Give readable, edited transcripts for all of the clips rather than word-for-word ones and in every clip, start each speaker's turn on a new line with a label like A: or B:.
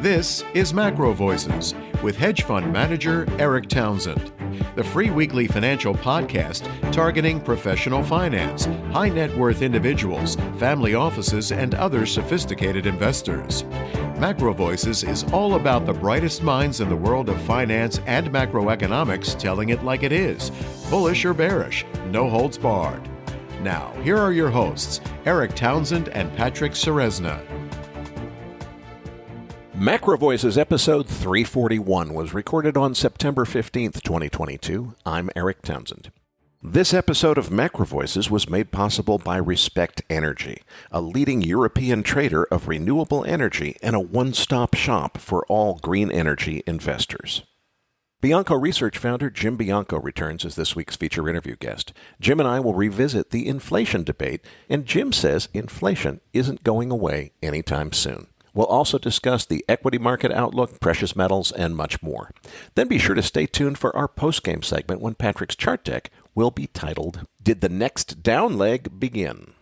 A: This is MacroVoices with hedge fund manager Eric Townsend, the free weekly financial podcast targeting professional finance, high net worth individuals, family offices, and other sophisticated investors. MacroVoices is all about the brightest minds in the world of finance and macroeconomics telling it like it is, bullish or bearish, no holds barred. Now, here are your hosts, Eric Townsend and Patrick Ceresna.
B: MacroVoices episode 341 was recorded on September 15th, 2022. I'm Eric Townsend. This episode of MacroVoices was made possible by Respect Energy, a leading European trader of renewable energy and a one-stop shop for all green energy investors. Bianco Research founder Jim Bianco returns as this week's feature interview guest. Jim and I will revisit the inflation debate, and Jim says inflation isn't going away anytime soon. We'll also discuss the equity market outlook, precious metals, and much more. Then be sure to stay tuned for our post-game segment when Patrick's chart deck will be titled, Did the Next Down Leg Begin?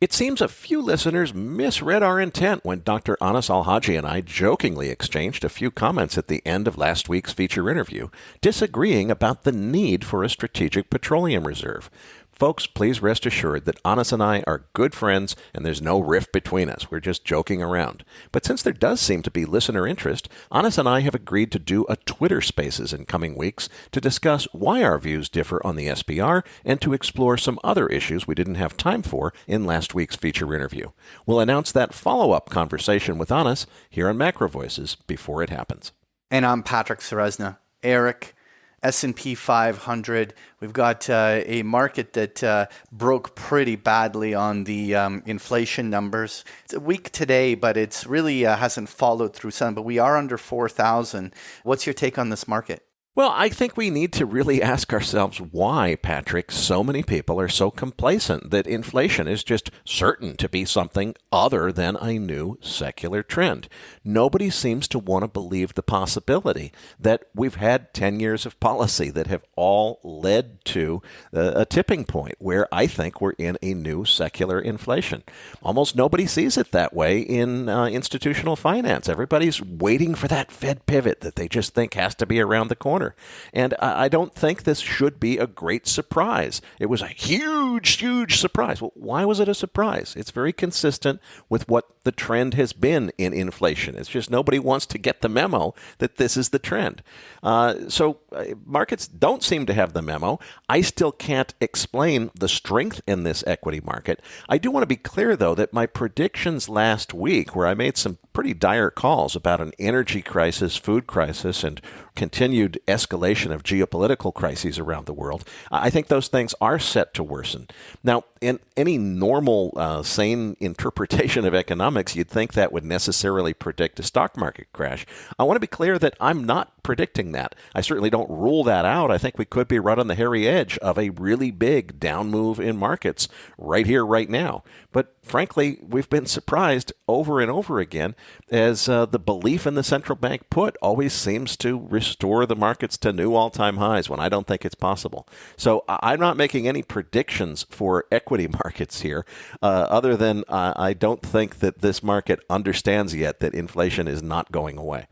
B: It seems a few listeners misread our intent when Dr. Anas Al-Haji and I jokingly exchanged a few comments at the end of last week's feature interview, disagreeing about the need for a strategic petroleum reserve. Folks, please rest assured that Anas and I are good friends and there's no rift between us. We're just joking around. But since there does seem to be listener interest, Anas and I have agreed to do a Twitter Spaces in coming weeks to discuss why our views differ on the SPR and to explore some other issues we didn't have time for in last week's feature interview. We'll announce that follow-up conversation with Anas here on MacroVoices before it happens.
C: And I'm Patrick Ceresna. Eric, S&P 500. We've got a market that broke pretty badly on the inflation numbers. It's a week today, but it's really hasn't followed through some. But we are under 4,000. What's your take on this market?
B: Well, I think we need to really ask ourselves why, Patrick, so many people are so complacent that inflation is just certain to be something other than a new secular trend. Nobody seems to want to believe the possibility that we've had 10 years of policy that have all led to a tipping point where I think we're in a new secular inflation. Almost nobody sees it that way in institutional finance. Everybody's waiting for that Fed pivot that they just think has to be around the corner. And I don't think this should be a great surprise. It was a huge, huge surprise. Well, why was it a surprise? It's very consistent with what the trend has been in inflation. It's just nobody wants to get the memo that this is the trend. So markets don't seem to have the memo. I still can't explain the strength in this equity market. I do want to be clear, though, that my predictions last week, where I made some pretty dire calls about an energy crisis, food crisis, and continued escalation of geopolitical crises around the world, I think those things are set to worsen. Now, in any normal, sane interpretation of economics, you'd think that would necessarily predict a stock market crash. I want to be clear that I'm not predicting that. I certainly don't rule that out. I think we could be right on the hairy edge of a really big down move in markets right here, right now. But frankly, we've been surprised over and over again as the belief in the central bank put always seems to restore the markets to new all-time highs when I don't think it's possible. So I'm not making any predictions for equity markets here other than I don't think that this market understands yet that inflation is not going away.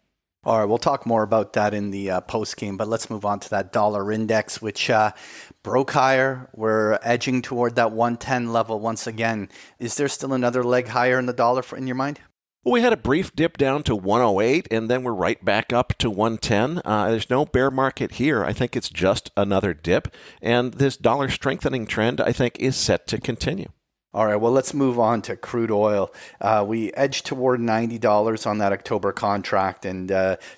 C: All right, we'll talk more about that in the post-game, but let's move on to that dollar index, which broke higher. We're edging toward that 110 level once again. Is there still another leg higher in the dollar in your mind?
B: Well, we had a brief dip down to 108, and then we're right back up to 110. There's no bear market here. I think it's just another dip, and this dollar strengthening trend, I think, is set to continue.
C: All right, well, let's move on to crude oil. We edged toward $90 on that October contract, and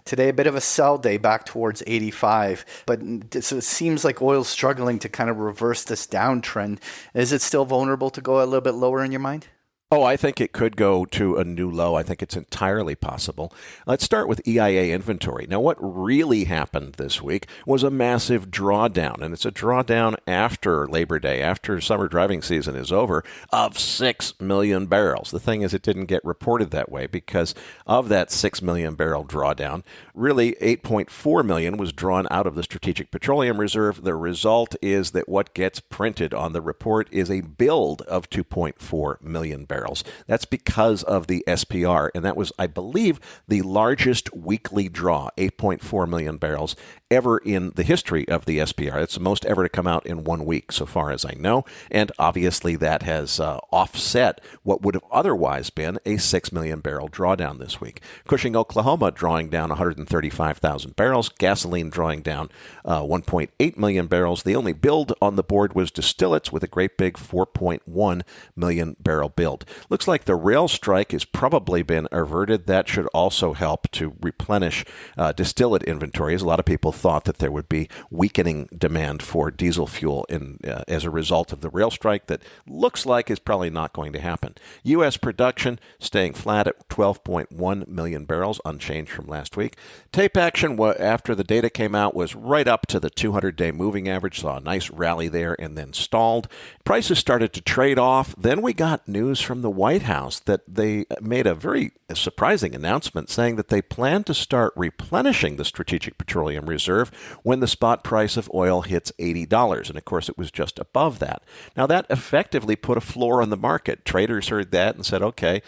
C: today a bit of a sell day back towards 85. But so it seems like oil's struggling to kind of reverse this downtrend. Is it still vulnerable to go a little bit lower in your mind?
B: Oh, I think it could go to a new low. I think it's entirely possible. Let's start with EIA inventory. Now, what really happened this week was a massive drawdown, and it's a drawdown after Labor Day, after summer driving season is over, of 6 million barrels. The thing is, it didn't get reported that way because of that 6 million barrel drawdown. Really, 8.4 million was drawn out of the Strategic Petroleum Reserve. The result is that what gets printed on the report is a build of 2.4 million barrels. barrels. That's because of the SPR, and that was, I believe, the largest weekly draw, 8.4 million barrels, ever in the history of the SPR. It's the most ever to come out in 1 week, so far as I know, and obviously that has offset what would have otherwise been a 6 million barrel drawdown this week. Cushing, Oklahoma, drawing down 135,000 barrels, gasoline drawing down 1.8 million barrels. The only build on the board was distillates with a great big 4.1 million barrel build. Looks like the rail strike has probably been averted. That should also help to replenish distillate inventories. A lot of people thought that there would be weakening demand for diesel fuel as a result of the rail strike. That looks like is probably not going to happen. U.S. production staying flat at 12.1 million barrels, unchanged from last week. Tape action after the data came out was right up to the 200-day moving average, saw a nice rally there and then stalled. Prices started to trade off. Then we got news from the White House that they made a very surprising announcement saying that they plan to start replenishing the Strategic Petroleum Reserve when the spot price of oil hits $80. And of course, it was just above that. Now, that effectively put a floor on the market. Traders heard that and said, okay,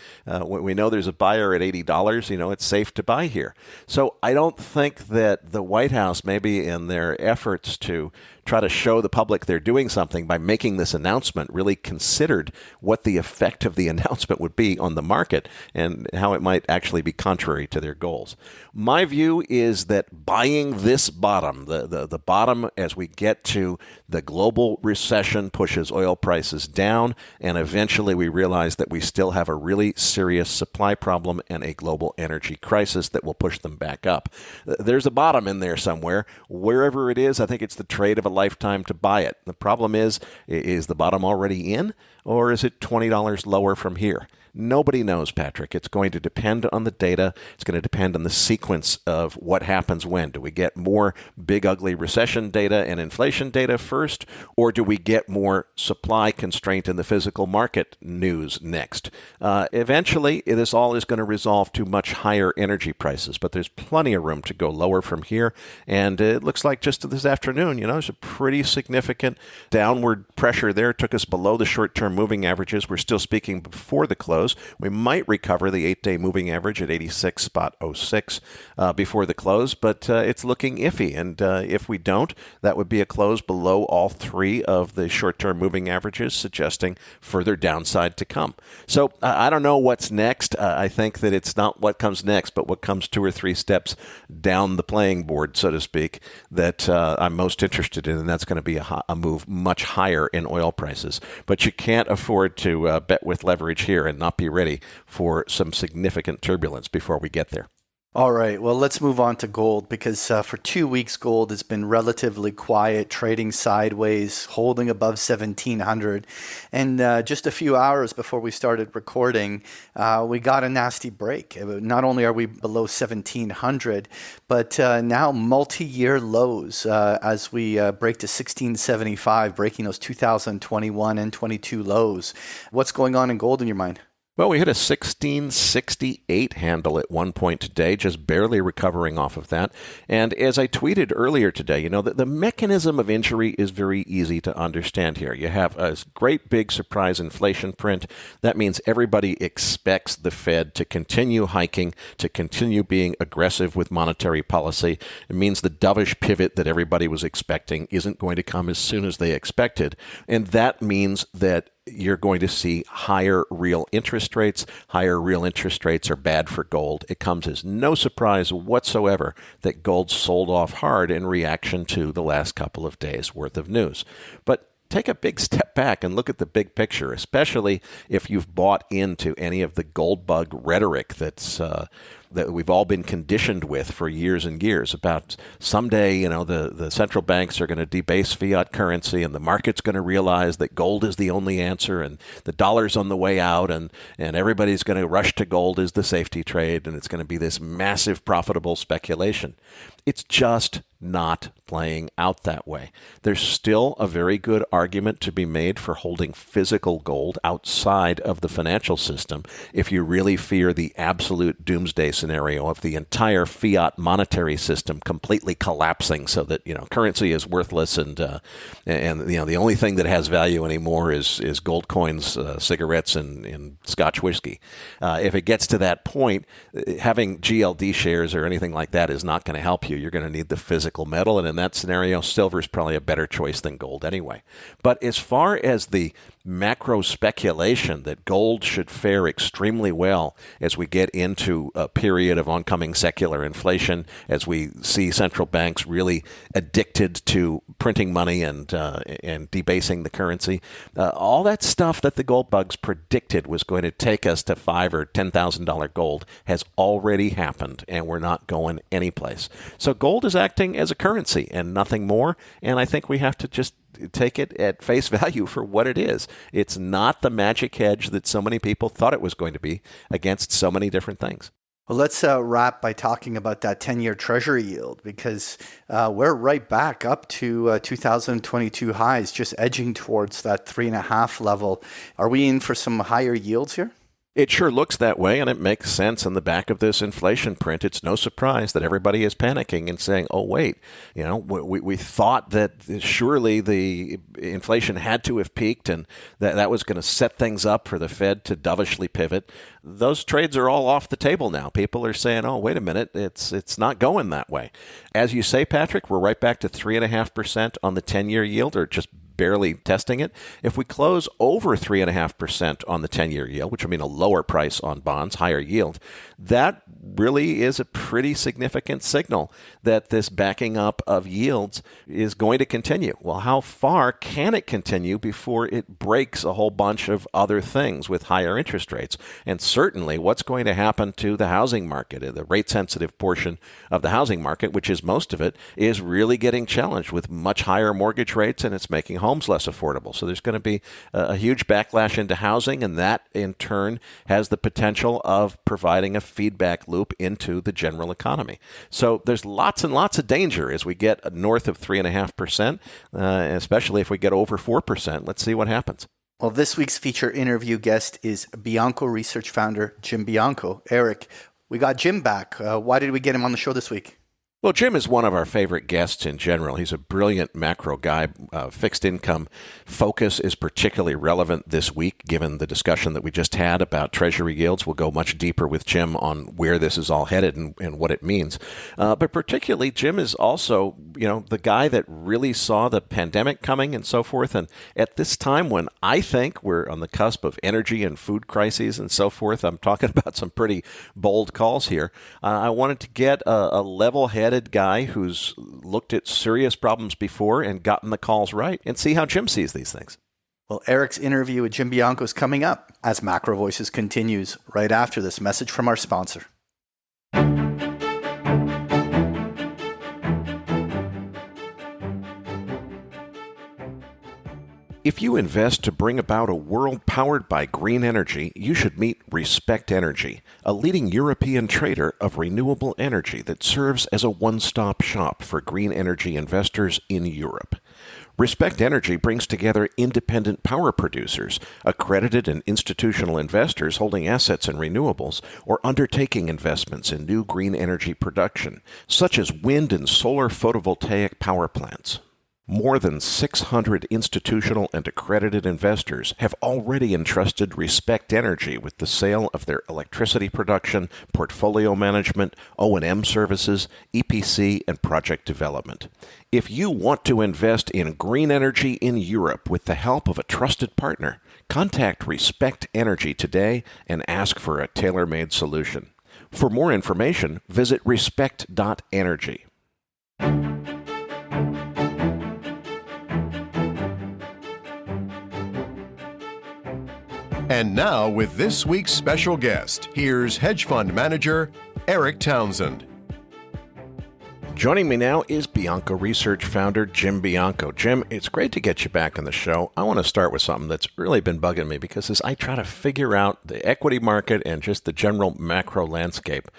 B: we know there's a buyer at $80. It's safe to buy here. So I don't think that the White House, maybe in their efforts to try to show the public they're doing something by making this announcement, really considered what the effect of the announcement would be on the market and how it might actually be contrary to their goals. My view is that buying this bottom, the bottom as we get to the global recession, pushes oil prices down, and eventually we realize that we still have a really serious supply problem and a global energy crisis that will push them back up. There's a bottom in there somewhere. Wherever it is, I think it's the trade of a lifetime to buy it. The problem is the bottom already in, or is it $20 lower from here? Nobody knows, Patrick. It's going to depend on the data. It's going to depend on the sequence of what happens when. Do we get more big, ugly recession data and inflation data first, or do we get more supply constraint in the physical market news next? Eventually, this all is going to resolve to much higher energy prices, but there's plenty of room to go lower from here. And it looks like just this afternoon, there's a pretty significant downward pressure there. It took us below the short-term moving averages. We're still speaking before the close. We might recover the 8-day moving average at 86.06 before the close, but it's looking iffy. And if we don't, that would be a close below all three of the short-term moving averages, suggesting further downside to come. So I don't know what's next. I think that it's not what comes next, but what comes 2 or 3 steps down the playing board, so to speak, that I'm most interested in, and that's going to be a move much higher in oil prices. But you can't afford to bet with leverage here and not be ready for some significant turbulence before we get there.
C: All right, well, let's move on to gold because for 2 weeks, gold has been relatively quiet, trading sideways, holding above 1,700. And just a few hours before we started recording, we got a nasty break. Not only are we below 1,700, but now multi-year lows as we break to 1,675, breaking those 2021 and 22 lows. What's going on in gold in your mind?
B: Well, we hit a 1668 handle at one point today, just barely recovering off of that. And as I tweeted earlier today, the mechanism of injury is very easy to understand here. You have a great big surprise inflation print. That means everybody expects the Fed to continue hiking, to continue being aggressive with monetary policy. It means the dovish pivot that everybody was expecting isn't going to come as soon as they expected. And that means that you're going to see higher real interest rates. Higher real interest rates are bad for gold. It comes as no surprise whatsoever that gold sold off hard in reaction to the last couple of days' worth of news. But take a big step back and look at the big picture, especially if you've bought into any of the gold bug rhetoric that we've all been conditioned with for years and years about someday, the central banks are going to debase fiat currency and the market's going to realize that gold is the only answer and the dollar's on the way out and everybody's going to rush to gold as the safety trade and it's going to be this massive profitable speculation. It's just not playing out that way. There's still a very good argument to be made for holding physical gold outside of the financial system if you really fear the absolute doomsday scenario of the entire fiat monetary system completely collapsing so that, currency is worthless and the only thing that has value anymore is gold coins, cigarettes, and Scotch whiskey. If it gets to that point, having GLD shares or anything like that is not going to help you. You're going to need the physical metal, and in that scenario, silver is probably a better choice than gold anyway. But as far as the macro speculation that gold should fare extremely well as we get into a period of oncoming secular inflation, as we see central banks really addicted to printing money and debasing the currency, all that stuff that the gold bugs predicted was going to take us to $5,000 or $10,000 gold has already happened, and we're not going anyplace. So gold is acting as a currency and nothing more, and I think we have to just take it at face value for what it is. It's not the magic hedge that so many people thought it was going to be against so many different things.
C: Well, let's wrap by talking about that 10-year Treasury yield, because we're right back up to 2022 highs, just edging towards that 3.5 level. Are we in for some higher yields here?
B: It sure looks that way, and it makes sense in the back of this inflation print. It's no surprise that everybody is panicking and saying, oh, wait, we thought that surely the inflation had to have peaked and that was going to set things up for the Fed to dovishly pivot. Those trades are all off the table now. People are saying, oh, wait a minute, it's not going that way. As you say, Patrick, we're right back to 3.5% on the 10-year yield, or just barely testing it. If we close over 3.5% on the 10-year yield, which would mean a lower price on bonds, higher yield, that really is a pretty significant signal that this backing up of yields is going to continue. Well, how far can it continue before it breaks a whole bunch of other things with higher interest rates? And certainly what's going to happen to the housing market, the rate-sensitive portion of the housing market, which is most of it, is really getting challenged with much higher mortgage rates, and it's making homes less affordable. So there's going to be a huge backlash into housing, and that in turn has the potential of providing a feedback loop into the general economy. So there's lots and lots of danger as we get north of 3.5%, especially if we get over 4%. Let's see what happens.
C: Well, this week's feature interview guest is Bianco research founder Jim Bianco. Eric, we got Jim back. Why did we get him on the show this week?
B: Well, Jim is one of our favorite guests in general. He's a brilliant macro guy. Fixed income focus is particularly relevant this week, given the discussion that we just had about Treasury yields. We'll go much deeper with Jim on where this is all headed and what it means. But particularly, Jim is also, the guy that really saw the pandemic coming and so forth. And at this time when I think we're on the cusp of energy and food crises and so forth, I'm talking about some pretty bold calls here. I wanted to get a level-headed guy who's looked at serious problems before and gotten the calls right, and see how Jim sees these things.
C: Well, Eric's interview with Jim Bianco is coming up as MacroVoices continues right after this message from our sponsor.
B: If you invest to bring about a world powered by green energy, you should meet Respect Energy, a leading European trader of renewable energy that serves as a one-stop shop for green energy investors in Europe. Respect Energy brings together independent power producers, accredited and institutional investors holding assets in renewables, or undertaking investments in new green energy production, such as wind and solar photovoltaic power plants. More than 600 institutional and accredited investors have already entrusted Respect Energy with the sale of their electricity production, portfolio management, O&M services, EPC, and project development. If you want to invest in green energy in Europe with the help of a trusted partner, contact Respect Energy today and ask for a tailor-made solution. For more information, visit respect.energy.
A: And now, with this week's special guest, here's hedge fund manager Eric Townsend.
B: Joining me now is Bianco Research founder Jim Bianco. Jim, it's great to get you back on the show. I want to start with something that's really been bugging me, because as I try to figure out the equity market and just the general macro landscape,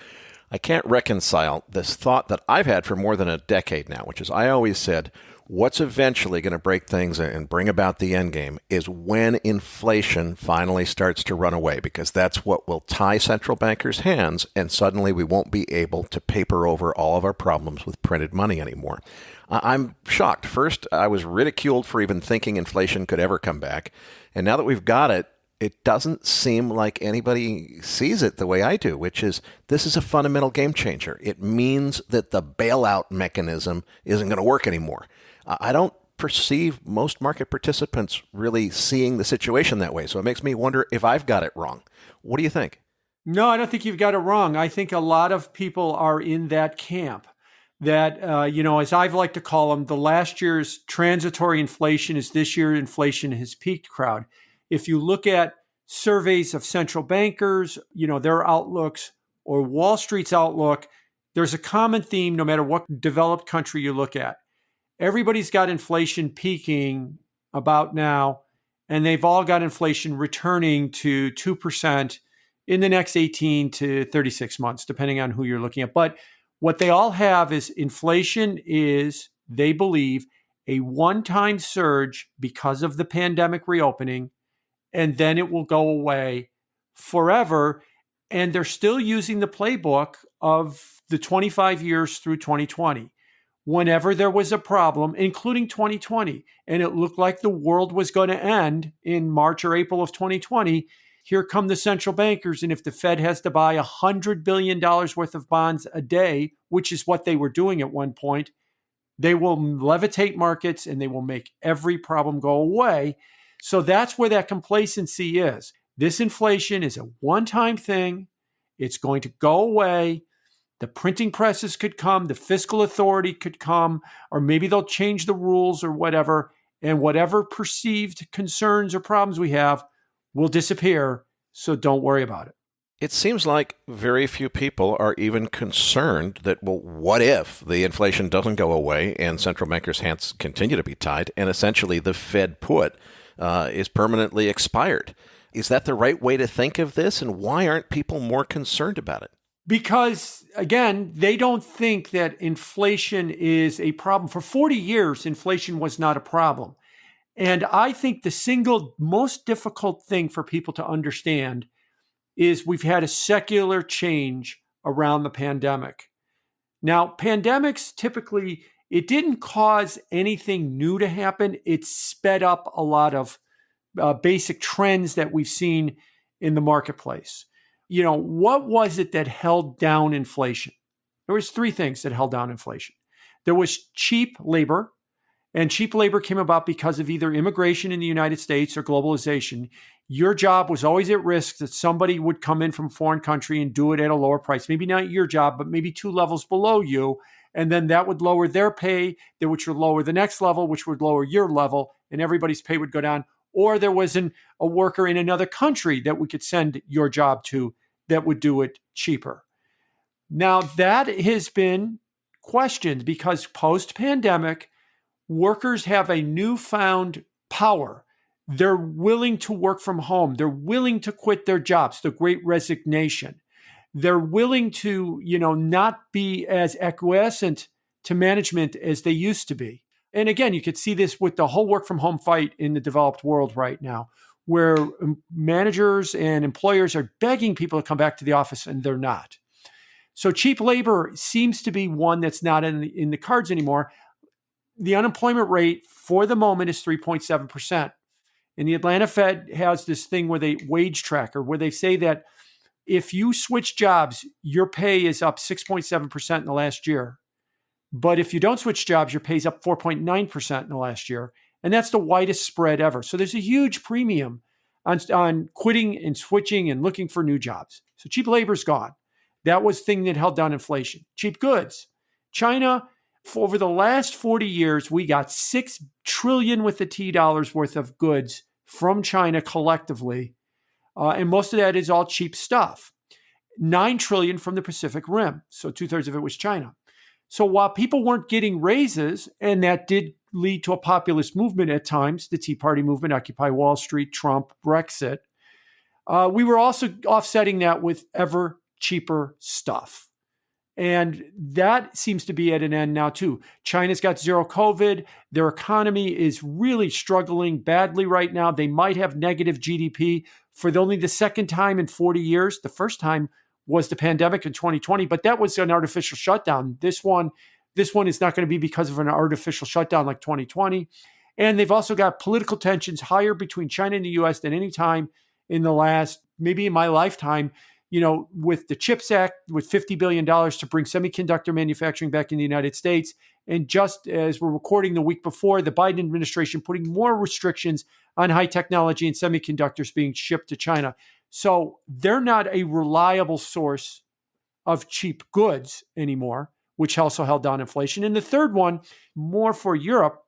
B: I can't reconcile this thought that I've had for more than a decade now, which is I always said, what's eventually going to break things and bring about the end game is when inflation finally starts to run away, because that's what will tie central bankers' hands, and suddenly we won't be able to paper over all of our problems with printed money anymore. I'm shocked. First, I was ridiculed for even thinking inflation could ever come back. And now that we've got it, it doesn't seem like anybody sees it the way I do, which is this is a fundamental game changer. It means that the bailout mechanism isn't going to work anymore. I don't perceive most market participants really seeing the situation that way. So it makes me wonder if I've got it wrong. What do you think?
D: No, I don't think you've got it wrong. I think a lot of people are in that camp that, as I've like to call them, the last year's transitory inflation is this year inflation has peaked crowd. If you look at surveys of central bankers, their outlooks or Wall Street's outlook, there's a common theme no matter what developed country you look at. Everybody's got inflation peaking about now, and they've all got inflation returning to 2% in the next 18 to 36 months, depending on who you're looking at. But what they all have is inflation is, they believe, a one-time surge because of the pandemic reopening, and then it will go away forever. And they're still using the playbook of the 25 years through 2020. Whenever there was a problem, including 2020, and it looked like the world was going to end in March or April of 2020, here come the central bankers. And if the Fed has to buy $100 billion worth of bonds a day, which is what they were doing at one point, they will levitate markets and they will make every problem go away. So that's where that complacency is. This inflation is a one-time thing. It's going to go away. The printing presses could come, the fiscal authority could come, or maybe they'll change the rules or whatever, and whatever perceived concerns or problems we have will disappear, so don't worry about it.
B: It seems like very few people are even concerned that, well, what if the inflation doesn't go away and central bankers' hands continue to be tied, and essentially the Fed put is permanently expired? Is that the right way to think of this, and why aren't people more concerned about it?
D: Because, again, they don't think that inflation is a problem. For 40 years, inflation was not a problem. And I think the single most difficult thing for people to understand is we've had a secular change around the pandemic. Now, pandemics typically, it didn't cause anything new to happen. It sped up a lot of basic trends that we've seen in the marketplace. What was it that held down inflation? There was three things that held down inflation. There was cheap labor, and cheap labor came about because of either immigration in the United States or globalization. Your job was always at risk that somebody would come in from a foreign country and do it at a lower price. Maybe not your job, but maybe two levels below you. And then that would lower their pay, which would lower the next level, which would lower your level, and everybody's pay would go down. Or there was a worker in another country that we could send your job to that would do it cheaper. Now, that has been questioned because post-pandemic, workers have a newfound power. They're willing to work from home. They're willing to quit their jobs, the great resignation. They're willing to, not be as acquiescent to management as they used to be. And again, you could see this with the whole work from home fight in the developed world right now, where managers and employers are begging people to come back to the office and they're not. So cheap labor seems to be one that's not in the cards anymore. The unemployment rate for the moment is 3.7%. And the Atlanta Fed has this thing where they wage tracker, where they say that if you switch jobs, your pay is up 6.7% in the last year. But if you don't switch jobs, your pay is up 4.9% in the last year. And that's the widest spread ever. So there's a huge premium on quitting and switching and looking for new jobs. So cheap labor's gone. That was the thing that held down inflation. Cheap goods. China, for over the last 40 years, we got $6 trillion with the T dollars worth of goods from China collectively. And most of that is all cheap stuff. $9 trillion from the Pacific Rim. So 2/3 of it was China. So while people weren't getting raises, and that did lead to a populist movement at times, the Tea Party movement, Occupy Wall Street, Trump, Brexit, we were also offsetting that with ever cheaper stuff. And that seems to be at an end now, too. China's got zero COVID. Their economy is really struggling badly right now. They might have negative GDP for only the second time in 40 years. The first time was the pandemic in 2020, but that was an artificial shutdown. This one is not going to be because of an artificial shutdown like 2020. And they've also got political tensions higher between China and the US than any time in the last, maybe in my lifetime, with the CHIPS Act, with $50 billion to bring semiconductor manufacturing back in the United States. And just as we're recording the week before, the Biden administration putting more restrictions on high technology and semiconductors being shipped to China. So they're not a reliable source of cheap goods anymore, which also held down inflation. And the third one, more for Europe,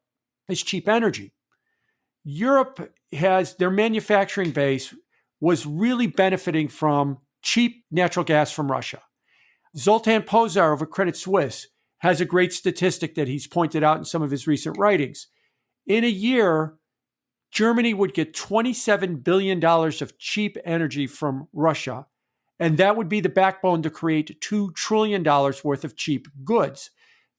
D: is cheap energy. Europe has their manufacturing base was really benefiting from cheap natural gas from Russia. Zoltan Pozsar of Credit Suisse has a great statistic that he's pointed out in some of his recent writings. In a year, Germany would get $27 billion of cheap energy from Russia, and that would be the backbone to create $2 trillion worth of cheap goods.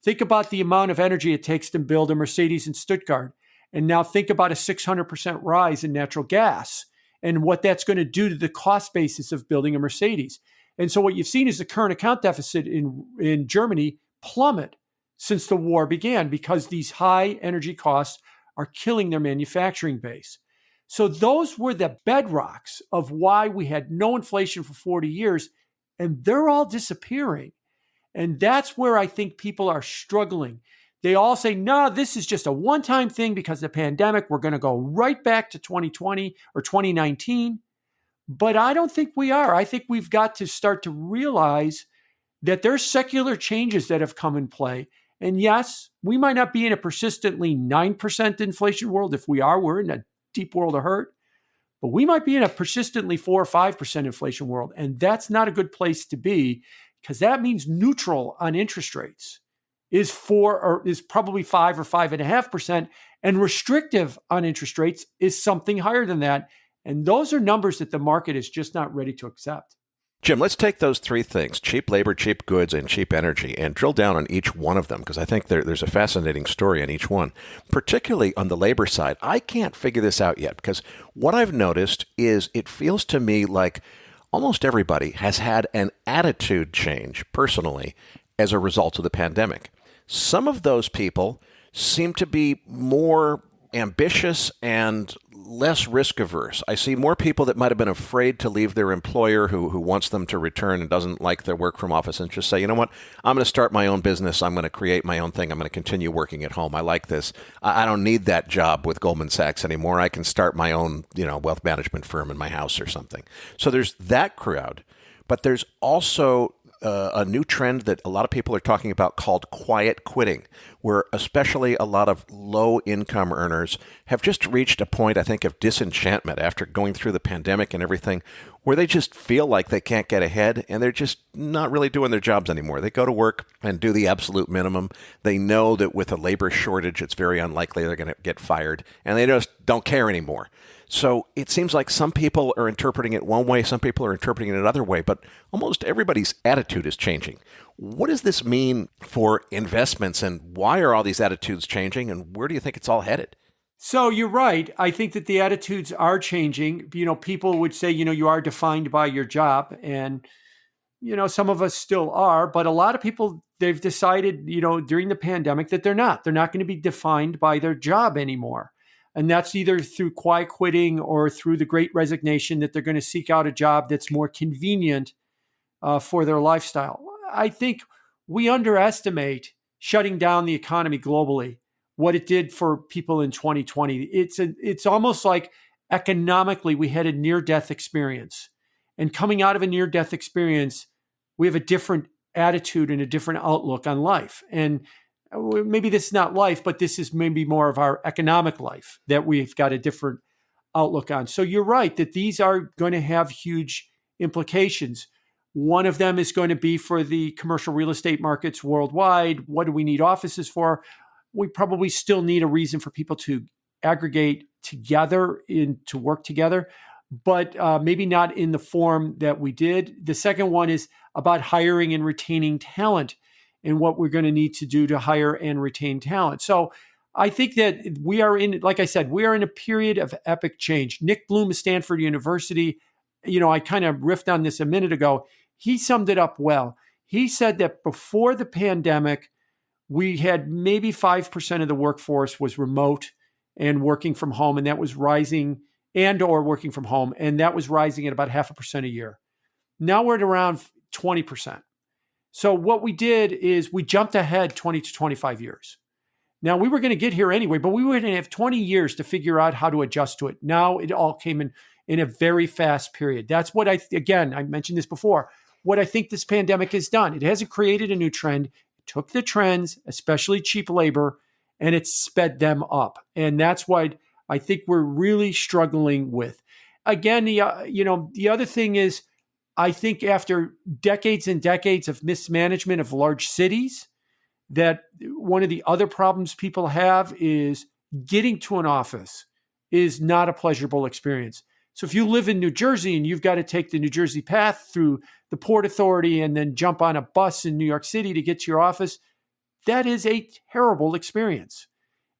D: Think about the amount of energy it takes to build a Mercedes in Stuttgart, and now think about a 600% rise in natural gas and what that's going to do to the cost basis of building a Mercedes. And so what you've seen is the current account deficit in Germany plummet since the war began because these high energy costs are killing their manufacturing base. So those were the bedrocks of why we had no inflation for 40 years, and they're all disappearing. And that's where I think people are struggling. They all say, no, this is just a one-time thing because of the pandemic. We're going to go right back to 2020 or 2019. But I don't think we are. I think we've got to start to realize that there's secular changes that have come in play. And yes, we might not be in a persistently 9% inflation world. If we are, we're in a deep world of hurt. But we might be in a persistently 4 or 5% inflation world. And that's not a good place to be because that means neutral on interest rates is probably 5 or 5.5%. And restrictive on interest rates is something higher than that. And those are numbers that the market is just not ready to accept.
B: Jim, let's take those three things, cheap labor, cheap goods, and cheap energy, and drill down on each one of them, because I think there's a fascinating story on each one, particularly on the labor side. I can't figure this out yet, because what I've noticed is it feels to me like almost everybody has had an attitude change personally as a result of the pandemic. Some of those people seem to be more ambitious and less risk averse. I see more people that might have been afraid to leave their employer who wants them to return and doesn't like their work from office and just say, you know what, I'm going to start my own business. I'm going to create my own thing. I'm going to continue working at home. I like this. I don't need that job with Goldman Sachs anymore. I can start my own, wealth management firm in my house or something. So there's that crowd, but there's also a new trend that a lot of people are talking about called quiet quitting, where especially a lot of low-income earners have just reached a point, I think, of disenchantment after going through the pandemic and everything, where they just feel like they can't get ahead and they're just not really doing their jobs anymore. They go to work and do the absolute minimum. They know that with a labor shortage, it's very unlikely they're going to get fired, and they just don't care anymore. So it seems like some people are interpreting it one way, some people are interpreting it another way, but almost everybody's attitude is changing. What does this mean for investments, and why are all these attitudes changing, and where do you think it's all headed?
D: So you're right. I think that the attitudes are changing. People would say, you are defined by your job, and some of us still are, but a lot of people, they've decided, during the pandemic that they're not going to be defined by their job anymore. And that's either through quiet quitting or through the great resignation, that they're going to seek out a job that's more convenient for their lifestyle. I think we underestimate shutting down the economy globally, what it did for people in 2020. It's almost like economically we had a near-death experience. And coming out of a near-death experience, we have a different attitude and a different outlook on life. And maybe this is not life, but this is maybe more of our economic life that we've got a different outlook on. So you're right that these are going to have huge implications. One of them is going to be for the commercial real estate markets worldwide. What do we need offices for? We probably still need a reason for people to aggregate together to work together, but maybe not in the form that we did. The second one is, about hiring and retaining talent and what we're going to need to do to hire and retain talent. So I think that we are in, like I said, we are in a period of epic change. Nick Bloom of Stanford University, I kind of riffed on this a minute ago. He summed it up well. He said that before the pandemic, we had maybe 5% of the workforce was remote and working from home, and that was rising, and or working from home, and that was rising at about 0.5% a year. Now we're at around 20%. So what we did is we jumped ahead 20 to 25 years. Now, we were going to get here anyway, but we were going to have 20 years to figure out how to adjust to it. Now it all came in a very fast period. That's what I mentioned this before, what I think this pandemic has done. It hasn't created a new trend. It took the trends, especially cheap labor, and it sped them up. And that's what I think we're really struggling with. Again, the other thing is, I think after decades and decades of mismanagement of large cities, that one of the other problems people have is getting to an office is not a pleasurable experience. So if you live in New Jersey and you've got to take the New Jersey path through the Port Authority and then jump on a bus in New York City to get to your office, that is a terrible experience.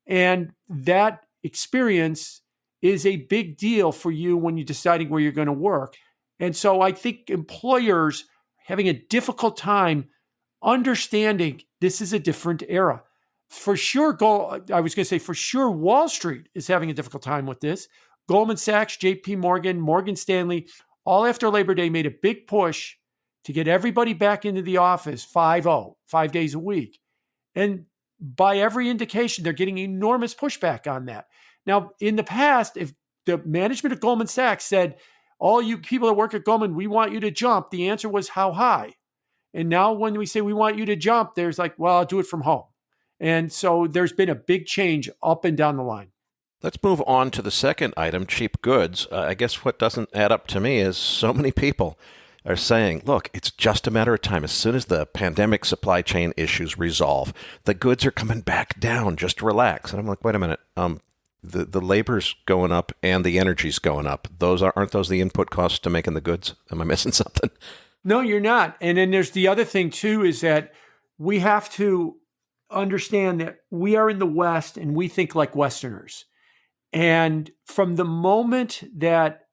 D: And that experience is a big deal for you when you're deciding where you're going to work. And so I think employers having a difficult time understanding this is a different era. For sure, for sure, Wall Street is having a difficult time with this. Goldman Sachs, JP Morgan, Morgan Stanley, all after Labor Day made a big push to get everybody back into the office 5 days a week. And by every indication, they're getting enormous pushback on that. Now, in the past, if the management of Goldman Sachs said, all you people that work at Goldman, we want you to jump, the answer was how high? And now when we say we want you to jump, there's like, well, I'll do it from home. And so there's been a big change up and down the line.
B: Let's move on to the second item, cheap goods. I guess what doesn't add up to me is so many people are saying, look, it's just a matter of time. As soon as the pandemic supply chain issues resolve, the goods are coming back down. Just relax. And I'm like, wait a minute. The labor's going up and the energy's going up. Aren't those the input costs to making the goods? Am I missing something?
D: No, you're not. And then there's the other thing, too, is that we have to understand that we are in the West and we think like Westerners. And from the moment that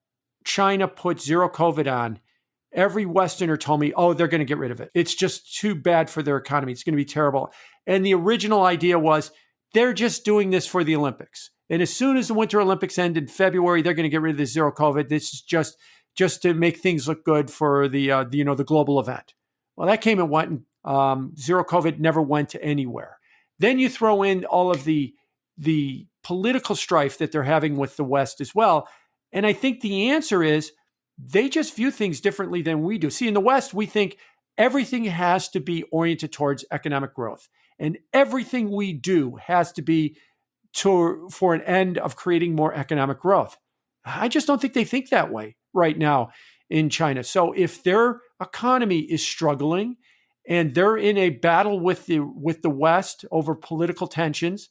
D: China put zero COVID on, every Westerner told me, oh, they're going to get rid of it. It's just too bad for their economy. It's going to be terrible. And the original idea was they're just doing this for the Olympics. And as soon as the Winter Olympics end in February, they're going to get rid of the zero COVID. This is just to make things look good for the global event. Well, that came and went, and zero COVID never went anywhere. Then you throw in all of the political strife that they're having with the West as well. And I think the answer is they just view things differently than we do. See, in the West, we think everything has to be oriented towards economic growth. And everything we do has to be for an end of creating more economic growth. I just don't think they think that way right now in China. So if their economy is struggling and they're in a battle with the West over political tensions,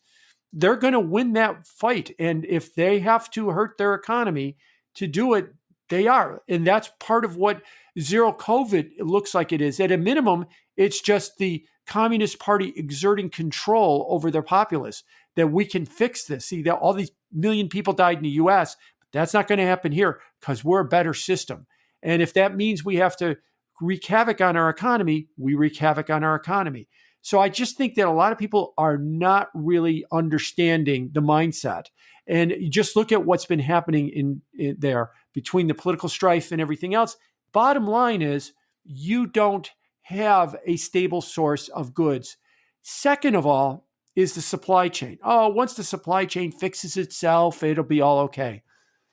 D: they're going to win that fight. And if they have to hurt their economy to do it, they are. And that's part of what zero COVID looks like it is. At a minimum, it's just the Communist Party exerting control over their populace, that we can fix this. See, that all these million people died in the U.S., but that's not going to happen here because we're a better system. And if that means we have to wreak havoc on our economy, we wreak havoc on our economy. So I just think that a lot of people are not really understanding the mindset. And you just look at what's been happening in there between the political strife and everything else. Bottom line is you don't have a stable source of goods. Second of all is the supply chain. Oh, once the supply chain fixes itself, it'll be all okay.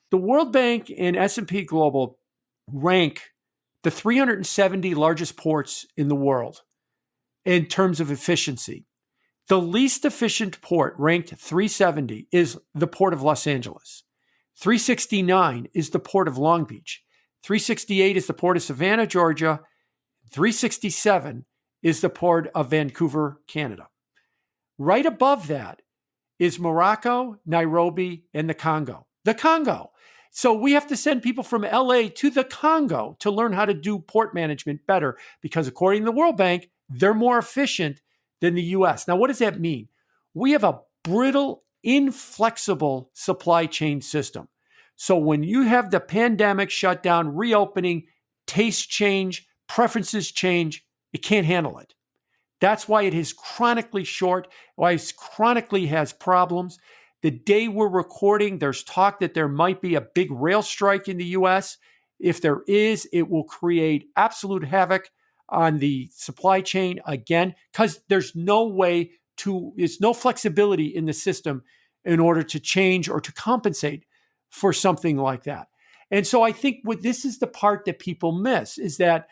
D: The World Bank and S&P Global rank the 370 largest ports in the world in terms of efficiency. The least efficient port, ranked 370, is the Port of Los Angeles. 369 is the Port of Long Beach. 368 is the Port of Savannah, Georgia. 367 is the Port of Vancouver, Canada. Right above that is Morocco, Nairobi, and the Congo. The Congo. So we have to send people from LA to the Congo to learn how to do port management better because according to the World Bank, they're more efficient than the US. Now, what does that mean? We have a brittle, inflexible supply chain system. So when you have the pandemic shutdown, reopening, taste change, preferences change, it can't handle it. That's why it is chronically short, why it chronically has problems. The day we're recording, there's talk that there might be a big rail strike in the US. If there is, it will create absolute havoc on the supply chain again, because there's no flexibility in the system in order to change or to compensate for something like that. And so I think this is the part that people miss is that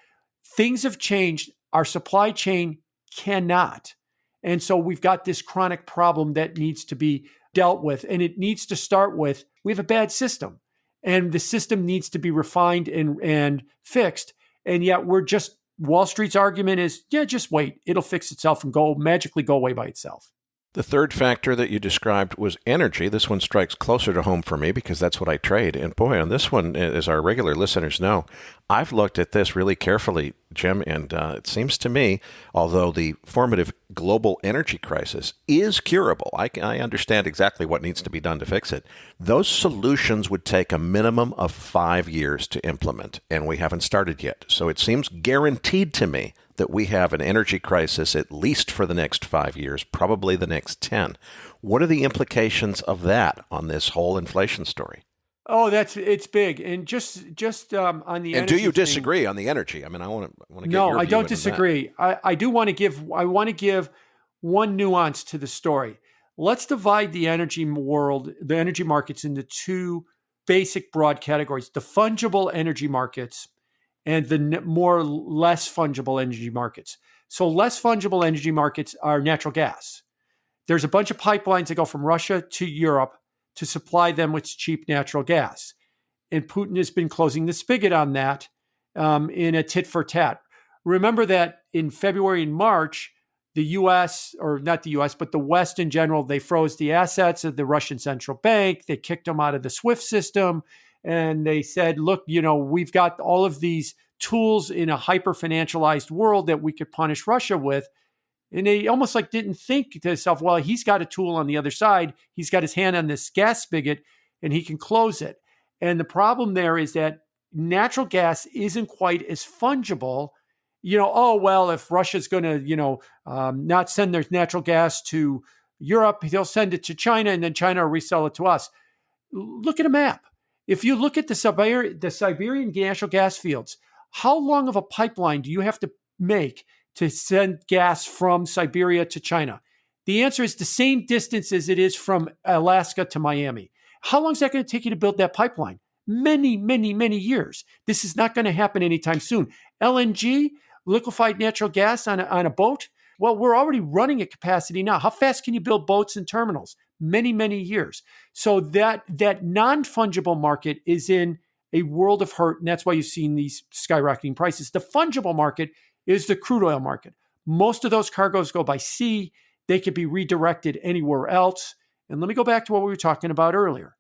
D: things have changed. Our supply chain cannot. And so we've got this chronic problem that needs to be dealt with. And it needs to start with, we have a bad system and the system needs to be refined and fixed. And yet Wall Street's argument is, just wait, it'll fix itself and magically go away by itself.
B: The third factor that you described was energy. This one strikes closer to home for me because that's what I trade. And boy, on this one, as our regular listeners know, I've looked at this really carefully, Jim, and it seems to me, although the formative global energy crisis is curable, I understand exactly what needs to be done to fix it. Those solutions would take a minimum of 5 years to implement, and we haven't started yet. So it seems guaranteed to me that we have an energy crisis at least for the next 5 years, probably the next 10. What are the implications of that on this whole inflation story?
D: Oh, it's big. And just on the energy.
B: And do you disagree on the energy? I mean, I want to get
D: No,
B: your
D: I
B: view
D: don't
B: into
D: disagree. I do want to give one nuance to the story. Let's divide the energy markets into two basic broad categories: the fungible energy markets and the less fungible energy markets. So less fungible energy markets are natural gas. There's a bunch of pipelines that go from Russia to Europe to supply them with cheap natural gas. And Putin has been closing the spigot on that in a tit for tat. Remember that in February and March, the U.S., or not the U.S., but the West in general, they froze the assets of the Russian central bank. They kicked them out of the SWIFT system. And they said, look, we've got all of these tools in a hyper-financialized world that we could punish Russia with. And they almost didn't think to themselves, well, he's got a tool on the other side. He's got his hand on this gas spigot and he can close it. And the problem there is that natural gas isn't quite as fungible. If Russia's going to, not send their natural gas to Europe, they'll send it to China and then China will resell it to us. Look at a map. If you look at the Siberian natural gas fields, how long of a pipeline do you have to make to send gas from Siberia to China? The answer is the same distance as it is from Alaska to Miami. How long is that going to take you to build that pipeline? Many, many, many years. This is not going to happen anytime soon. LNG, liquefied natural gas on a boat, well, we're already running at capacity now. How fast can you build boats and terminals? Many, many years. So that non-fungible market is in a world of hurt, and that's why you've seen these skyrocketing prices. The fungible market is the crude oil market. Most of those cargoes go by sea. They could be redirected anywhere else. And let me go back to what we were talking about earlier.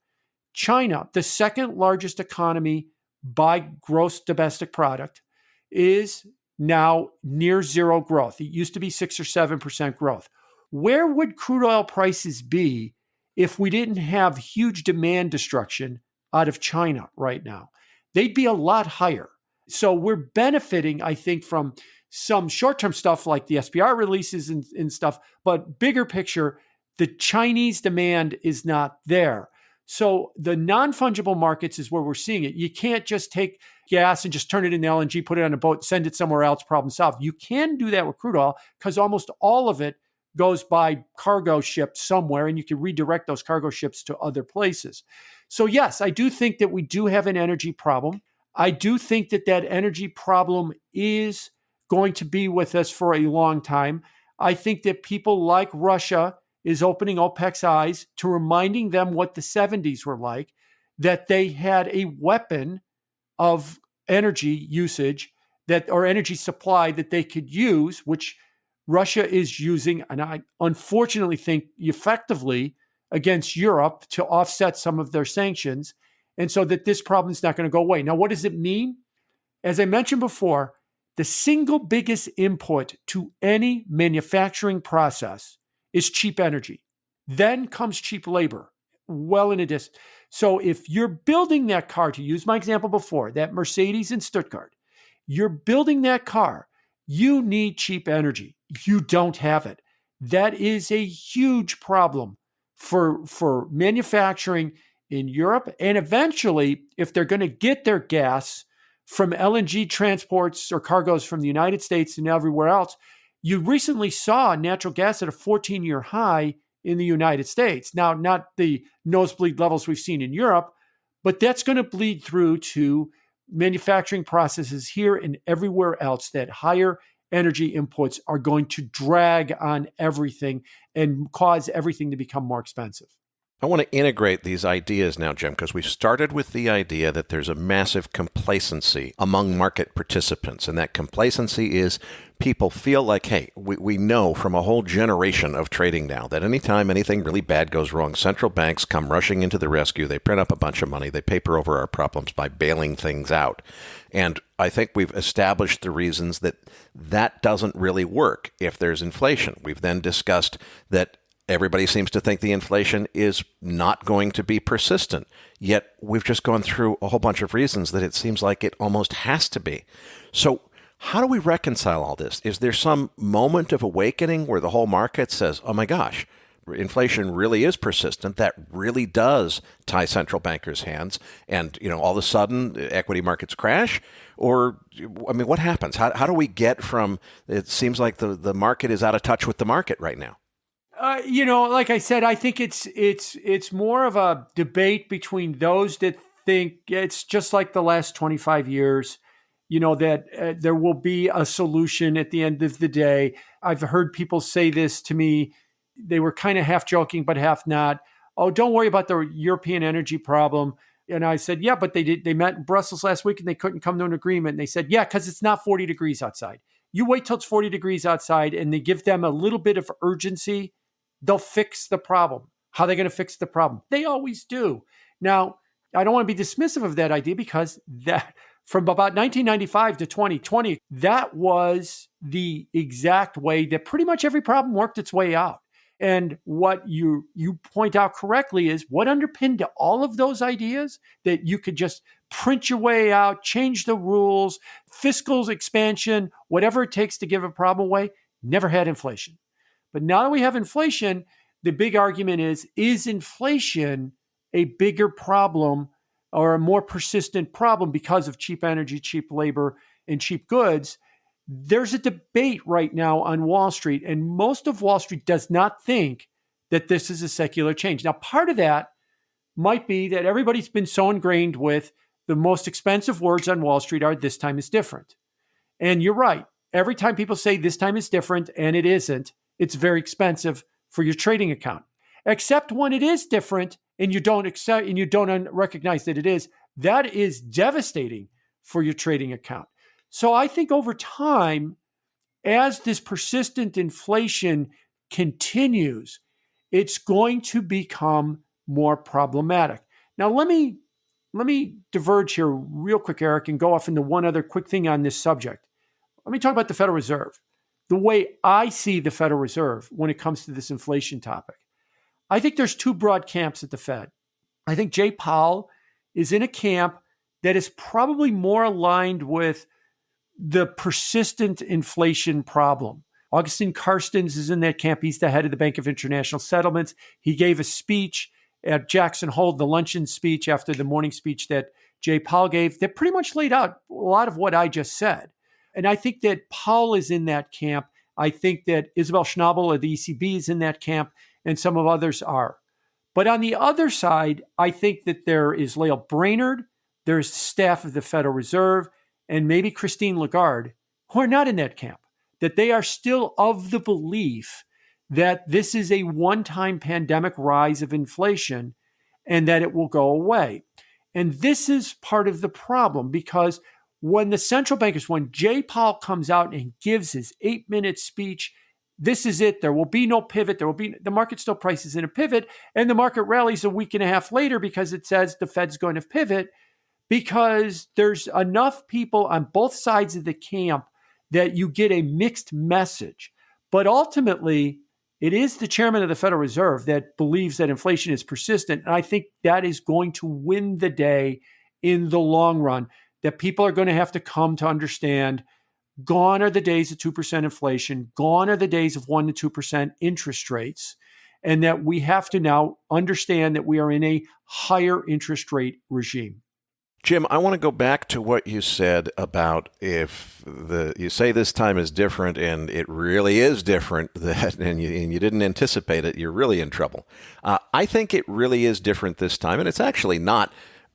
D: China, the second largest economy by gross domestic product, is now near zero growth. It used to be 6 or 7% growth. Where would crude oil prices be if we didn't have huge demand destruction out of China right now? They'd be a lot higher. So we're benefiting, I think, from some short-term stuff like the SPR releases and stuff, but bigger picture, the Chinese demand is not there. So the non-fungible markets is where we're seeing it. You can't just take gas and just turn it into LNG, put it on a boat, send it somewhere else, problem solved. You can do that with crude oil because almost all of it goes by cargo ship somewhere, and you can redirect those cargo ships to other places. So yes, I do think that we do have an energy problem. I do think that energy problem is going to be with us for a long time. I think that people like Russia is opening OPEC's eyes to reminding them what the 70s were like, that they had a weapon of energy usage or energy supply that they could use, which Russia is using, and I unfortunately think effectively against Europe to offset some of their sanctions. And so that this problem is not going to go away. Now, what does it mean? As I mentioned before, the single biggest input to any manufacturing process is cheap energy. Then comes cheap labor, well in addition. So if you're building that car, to use my example before, that Mercedes in Stuttgart, you're building that car, you need cheap energy. You don't have it. That is a huge problem for manufacturing in Europe. And eventually, if they're going to get their gas from LNG transports or cargoes from the United States and everywhere else, you recently saw natural gas at a 14-year high in the United States. Now, not the nosebleed levels we've seen in Europe, but that's going to bleed through to manufacturing processes here and everywhere else, that higher energy inputs are going to drag on everything and cause everything to become more expensive.
B: I want to integrate these ideas now, Jim, because we started with the idea that there's a massive complacency among market participants. And that complacency is people feel like, hey, we know from a whole generation of trading now that anytime anything really bad goes wrong, central banks come rushing into the rescue. They print up a bunch of money. They paper over our problems by bailing things out. And I think we've established the reasons that that doesn't really work if there's inflation. We've then discussed that everybody seems to think the inflation is not going to be persistent. Yet we've just gone through a whole bunch of reasons that it seems like it almost has to be. So how do we reconcile all this? Is there some moment of awakening where the whole market says, oh my gosh, inflation really is persistent. That really does tie central bankers' hands. And, all of a sudden equity markets crash? Or, I mean, what happens? How do we get from, it seems like the market is out of touch with the market right now?
D: Like I said, I think it's more of a debate between those that think it's just like the last 25 years, that there will be a solution at the end of the day. I've heard people say this to me. They were kind of half joking, but half not. Oh, don't worry about the European energy problem. And I said, yeah, but they met in Brussels last week and they couldn't come to an agreement. And they said, yeah, because it's not 40 degrees outside. You wait till it's 40 degrees outside and they give them a little bit of urgency. They'll fix the problem. How are they going to fix the problem? They always do. Now, I don't want to be dismissive of that idea because that from about 1995 to 2020, that was the exact way that pretty much every problem worked its way out. And what you point out correctly is what underpinned all of those ideas that you could just print your way out, change the rules, fiscal expansion, whatever it takes to give a problem away, never had inflation. But now that we have inflation, the big argument is inflation a bigger problem or a more persistent problem because of cheap energy, cheap labor, and cheap goods? There's a debate right now on Wall Street, and most of Wall Street does not think that this is a secular change. Now, part of that might be that everybody's been so ingrained with the most expensive words on Wall Street are this time is different. And you're right. Every time people say this time is different and it isn't, it's very expensive for your trading account. Except when it is different and you don't recognize that it is, that is devastating for your trading account. So I think over time, as this persistent inflation continues, it's going to become more problematic. Now, let me diverge here real quick, Eric, and go off into one other quick thing on this subject. Let me talk about the Federal Reserve. The way I see the Federal Reserve when it comes to this inflation topic, I think there's two broad camps at the Fed. I think Jay Powell is in a camp that is probably more aligned with the persistent inflation problem. Augustine Carstens is in that camp. He's the head of the Bank of International Settlements. He gave a speech at Jackson Hole, the luncheon speech after the morning speech that Jay Powell gave that pretty much laid out a lot of what I just said. And I think that Powell is in that camp. I think that Isabel Schnabel of the ECB is in that camp, and some of others are. But on the other side, I think that there is Lael Brainerd, there's the staff of the Federal Reserve, and maybe Christine Lagarde, who are not in that camp, that they are still of the belief that this is a one-time pandemic rise of inflation and that it will go away. And this is part of the problem because when the central bankers, when Jay Powell comes out and gives his 8-minute speech this is it. There will be no pivot. The market still prices in a pivot, and the market rallies a week and a half later because it says the Fed's going to pivot, because there's enough people on both sides of the camp that you get a mixed message. But ultimately, it is the chairman of the Federal Reserve that believes that inflation is persistent. And I think that is going to win the day in the long run, that people are going to have to come to understand gone are the days of 2% inflation, gone are the days of 1% to 2% interest rates, and that we have to now understand that we are in a higher interest rate regime.
B: Jim, I want to go back to what you said about if you say this time is different and it really is different, and you didn't anticipate it, you're really in trouble. I think it really is different this time, and it's actually not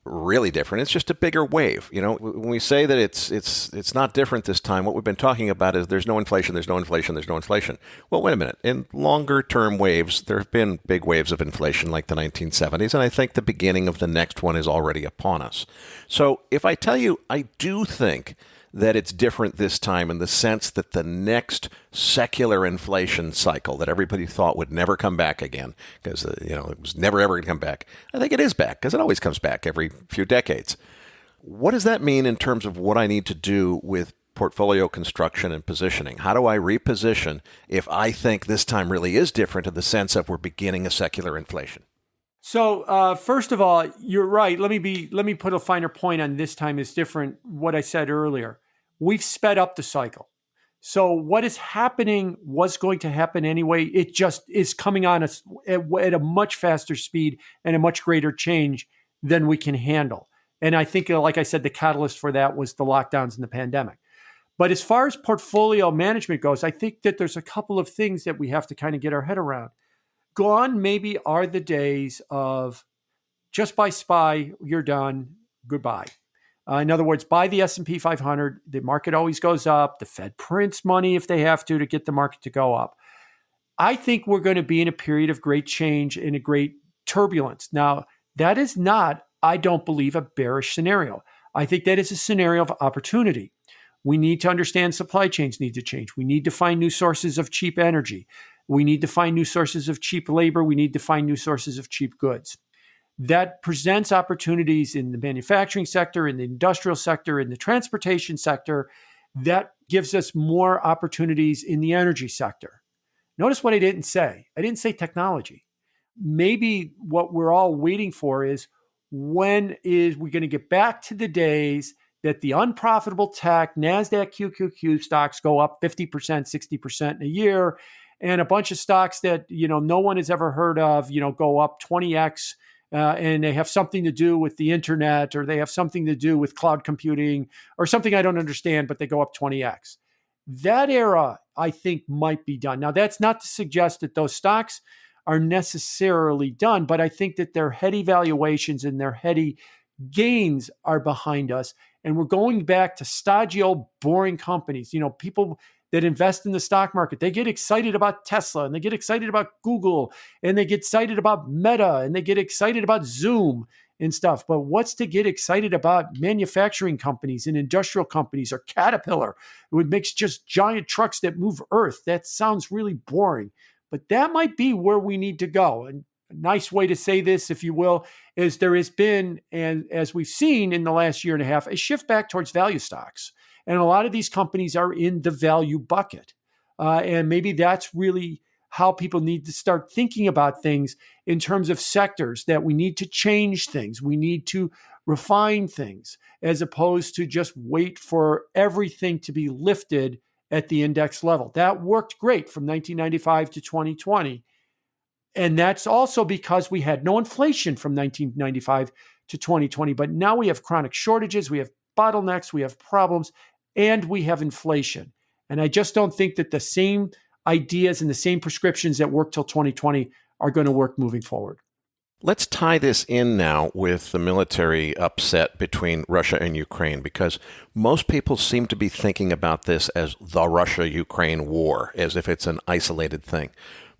B: really different. It's just a bigger wave. You know, when we say that it's not different this time, what we've been talking about is there's no inflation, there's no inflation, there's no inflation. Well, wait a minute. In longer term waves, there have been big waves of inflation like the 1970s, and I think the beginning of the next one is already upon us. So if I tell you, I do think that it's different this time in the sense that the next secular inflation cycle that everybody thought would never come back again, because it was never ever going to come back. I think it is back, because it always comes back every few decades. What does that mean in terms of what I need to do with portfolio construction and positioning? How do I reposition if I think this time really is different in the sense of we're beginning a secular inflation?
D: So first of all, you're right. Let me put a finer point on this time is different. What I said earlier, we've sped up the cycle. So what is happening was going to happen anyway. It just is coming on us at a much faster speed and a much greater change than we can handle. And I think, like I said, the catalyst for that was the lockdowns and the pandemic. But as far as portfolio management goes, I think that there's a couple of things that we have to kind of get our head around. Gone maybe are the days of just buy SPY, you're done, goodbye. In other words, buy the S&P 500. The market always goes up. The Fed prints money if they have to get the market to go up. I think we're going to be in a period of great change and a great turbulence. Now, that is not, I don't believe, a bearish scenario. I think that is a scenario of opportunity. We need to understand supply chains need to change. We need to find new sources of cheap energy. We need to find new sources of cheap labor. We need to find new sources of cheap goods. That presents opportunities in the manufacturing sector, in the industrial sector, in the transportation sector. That gives us more opportunities in the energy sector. Notice what I didn't say. I didn't say technology. Maybe what we're all waiting for is when is we going to get back to the days that the unprofitable tech, NASDAQ, QQQ stocks go up 50%, 60% in a year, and a bunch of stocks that no one has ever heard of go up 20x, and they have something to do with the internet, or they have something to do with cloud computing, or something I don't understand, but they go up 20x. That era, I think, might be done. Now, that's not to suggest that those stocks are necessarily done, but I think that their heady valuations and their heady gains are behind us. And we're going back to stodgy old boring companies. People that invest in the stock market, they get excited about Tesla, and they get excited about Google, and they get excited about Meta, and they get excited about Zoom and stuff. But what's to get excited about manufacturing companies and industrial companies, or Caterpillar, who makes just giant trucks that move earth? That sounds really boring, but that might be where we need to go. And a nice way to say this, if you will, is there has been, and as we've seen in the last year and a half, a shift back towards value stocks. And a lot of these companies are in the value bucket. And maybe that's really how people need to start thinking about things in terms of sectors, that we need to change things. We need to refine things, as opposed to just wait for everything to be lifted at the index level. That worked great from 1995 to 2020. And that's also because we had no inflation from 1995 to 2020. But now we have chronic shortages, we have bottlenecks, we have problems, and we have inflation. And I just don't think that the same ideas and the same prescriptions that worked till 2020 are going to work moving forward.
B: Let's tie this in now with the military upset between Russia and Ukraine, because most people seem to be thinking about this as the Russia-Ukraine war, as if it's an isolated thing.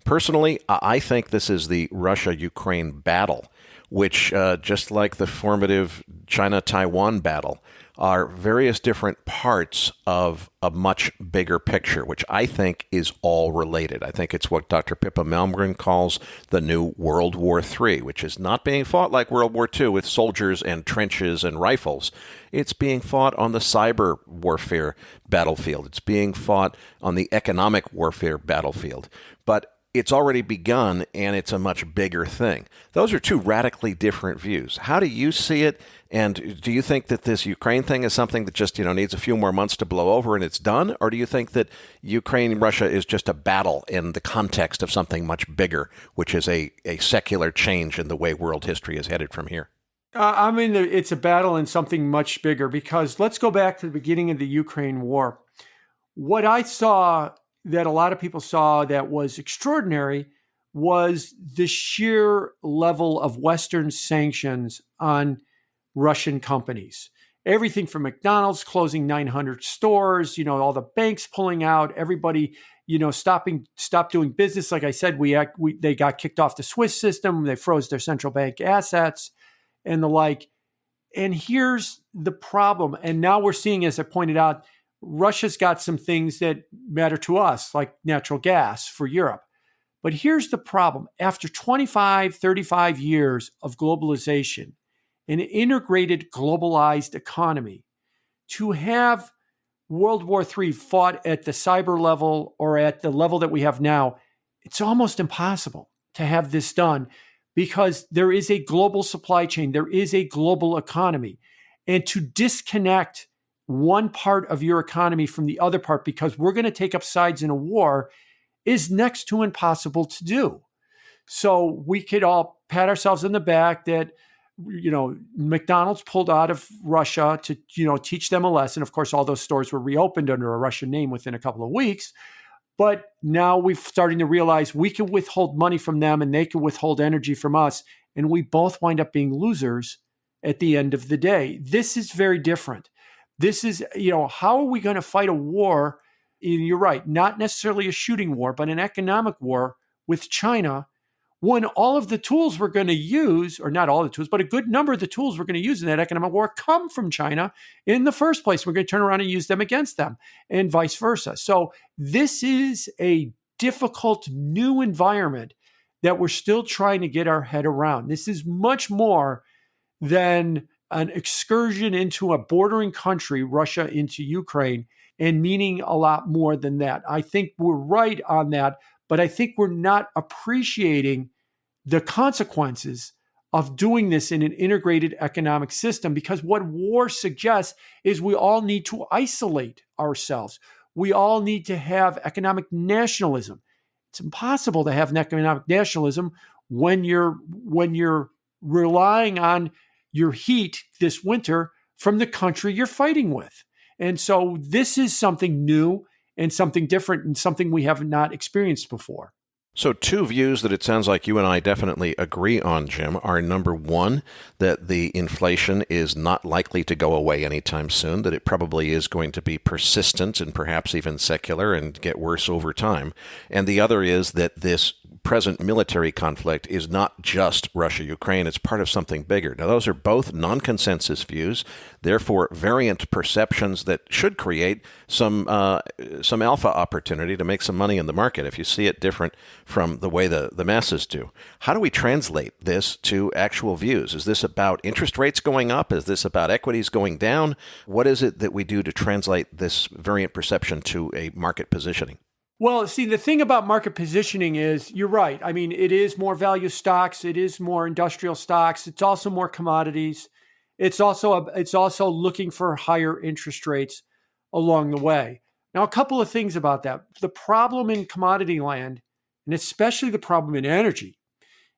B: Personally, I think this is the Russia-Ukraine battle, which, just like the formative China-Taiwan battle are various different parts of a much bigger picture, which I think is all related. I think it's what Dr. Pippa Malmgren calls the new World War III, which is not being fought like World War II with soldiers and trenches and rifles. It's being fought on the cyber warfare battlefield. It's being fought on the economic warfare battlefield. But it's already begun, and it's a much bigger thing. Those are two radically different views. How do you see it? And do you think that this Ukraine thing is something that just, needs a few more months to blow over and it's done? Or do you think that Ukraine-Russia is just a battle in the context of something much bigger, which is a secular change in the way world history is headed from here?
D: It's a battle in something much bigger, because let's go back to the beginning of the Ukraine war. What I saw that a lot of people saw that was extraordinary was the sheer level of Western sanctions on Russian companies. Everything from McDonald's closing 900 stores, all the banks pulling out, everybody, stop doing business. Like I said, they got kicked off the Swiss system. They froze their central bank assets and the like. And here's the problem. And now we're seeing, as I pointed out, Russia's got some things that matter to us, like natural gas for Europe. But here's the problem. After 25, 35 years of globalization, an integrated, globalized economy, to have World War III fought at the cyber level or at the level that we have now, it's almost impossible to have this done, because there is a global supply chain, there is a global economy. And to disconnect one part of your economy from the other part because we're going to take up sides in a war is next to impossible to do. So we could all pat ourselves on the back that, McDonald's pulled out of Russia to, teach them a lesson. Of course, all those stores were reopened under a Russian name within a couple of weeks. But now we're starting to realize we can withhold money from them and they can withhold energy from us. And we both wind up being losers at the end of the day. This is very different. This is, how are we going to fight a war? You're right, not necessarily a shooting war, but an economic war with China, when all of the tools we're going to use, or not all the tools, but a good number of the tools we're going to use in that economic war come from China in the first place. We're going to turn around and use them against them, and vice versa. So this is a difficult new environment that we're still trying to get our head around. This is much more than an excursion into a bordering country, Russia into Ukraine, and meaning a lot more than that. I think we're right on that, but I think we're not appreciating the consequences of doing this in an integrated economic system, because what war suggests is we all need to isolate ourselves. We all need to have economic nationalism. It's impossible to have an economic nationalism when you're relying on your heat this winter from the country you're fighting with. And so this is something new and something different and something we have not experienced before.
B: So two views that it sounds like you and I definitely agree on, Jim, are number one, that the inflation is not likely to go away anytime soon, that it probably is going to be persistent and perhaps even secular and get worse over time. And the other is that this present military conflict is not just Russia-Ukraine, it's part of something bigger. Now, those are both non-consensus views, therefore variant perceptions that should create some alpha opportunity to make some money in the market if you see it different from the way the masses do. How do we translate this to actual views? Is this about interest rates going up? Is this about equities going down? What is it that we do to translate this variant perception to a market positioning?
D: Well, see, the thing about market positioning is, you're right. I mean, it is more value stocks. It is more industrial stocks. It's also more commodities. It's also looking for higher interest rates along the way. Now, a couple of things about that. The problem in commodity land, and especially the problem in energy,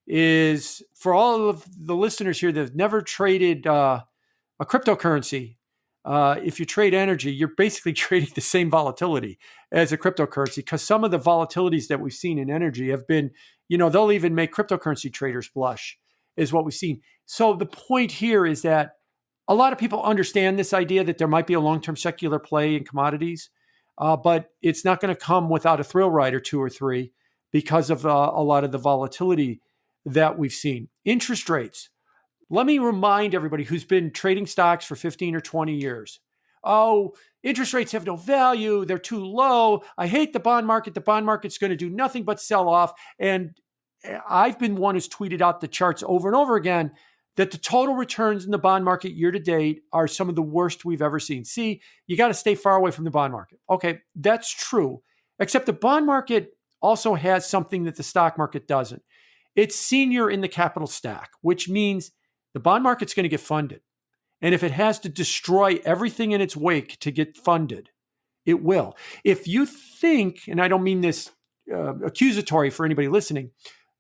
D: is for all of the listeners here that have never traded a cryptocurrency, if you trade energy, you're basically trading the same volatility as a cryptocurrency, because some of the volatilities that we've seen in energy have been, they'll even make cryptocurrency traders blush, is what we've seen. So the point here is that a lot of people understand this idea that there might be a long-term secular play in commodities, but it's not going to come without a thrill ride or two or three because of a lot of the volatility that we've seen. Interest rates. Let me remind everybody who's been trading stocks for 15 or 20 years. Oh, interest rates have no value. They're too low. I hate the bond market. The bond market's going to do nothing but sell off. And I've been one who's tweeted out the charts over and over again that the total returns in the bond market year to date are some of the worst we've ever seen. See, you got to stay far away from the bond market. Okay, that's true. Except the bond market also has something that the stock market doesn't. It's senior in the capital stack, which means the bond market's going to get funded. And if it has to destroy everything in its wake to get funded, it will. If you think, and I don't mean this accusatory for anybody listening,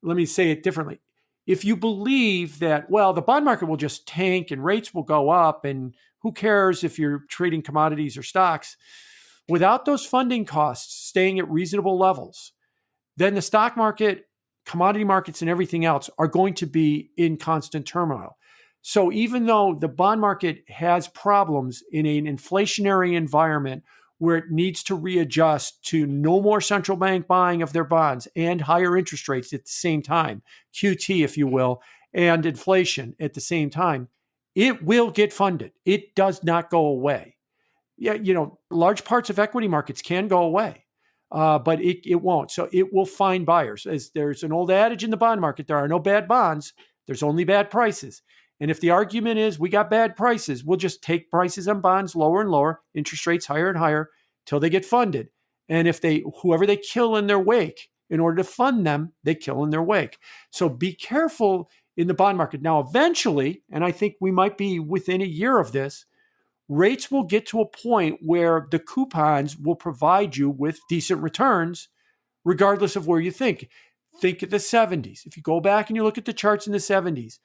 D: let me say it differently. If you believe that, well, the bond market will just tank and rates will go up, and who cares if you're trading commodities or stocks, without those funding costs staying at reasonable levels, then the stock market, commodity markets, and everything else are going to be in constant turmoil. So even though the bond market has problems in an inflationary environment where it needs to readjust to no more central bank buying of their bonds and higher interest rates at the same time, QT, if you will, and inflation at the same time, it will get funded. It does not go away. Yeah, large parts of equity markets can go away, but it won't. So it will find buyers. As there's an old adage in the bond market, there are no bad bonds, there's only bad prices. And if the argument is we got bad prices, we'll just take prices on bonds lower and lower, interest rates higher and higher till they get funded. And if whoever they kill in their wake, in order to fund them, they kill in their wake. So be careful in the bond market. Now, eventually, and I think we might be within a year of this, rates will get to a point where the coupons will provide you with decent returns, regardless of where you think. Think of the 70s. If you go back and you look at the charts in the 70s,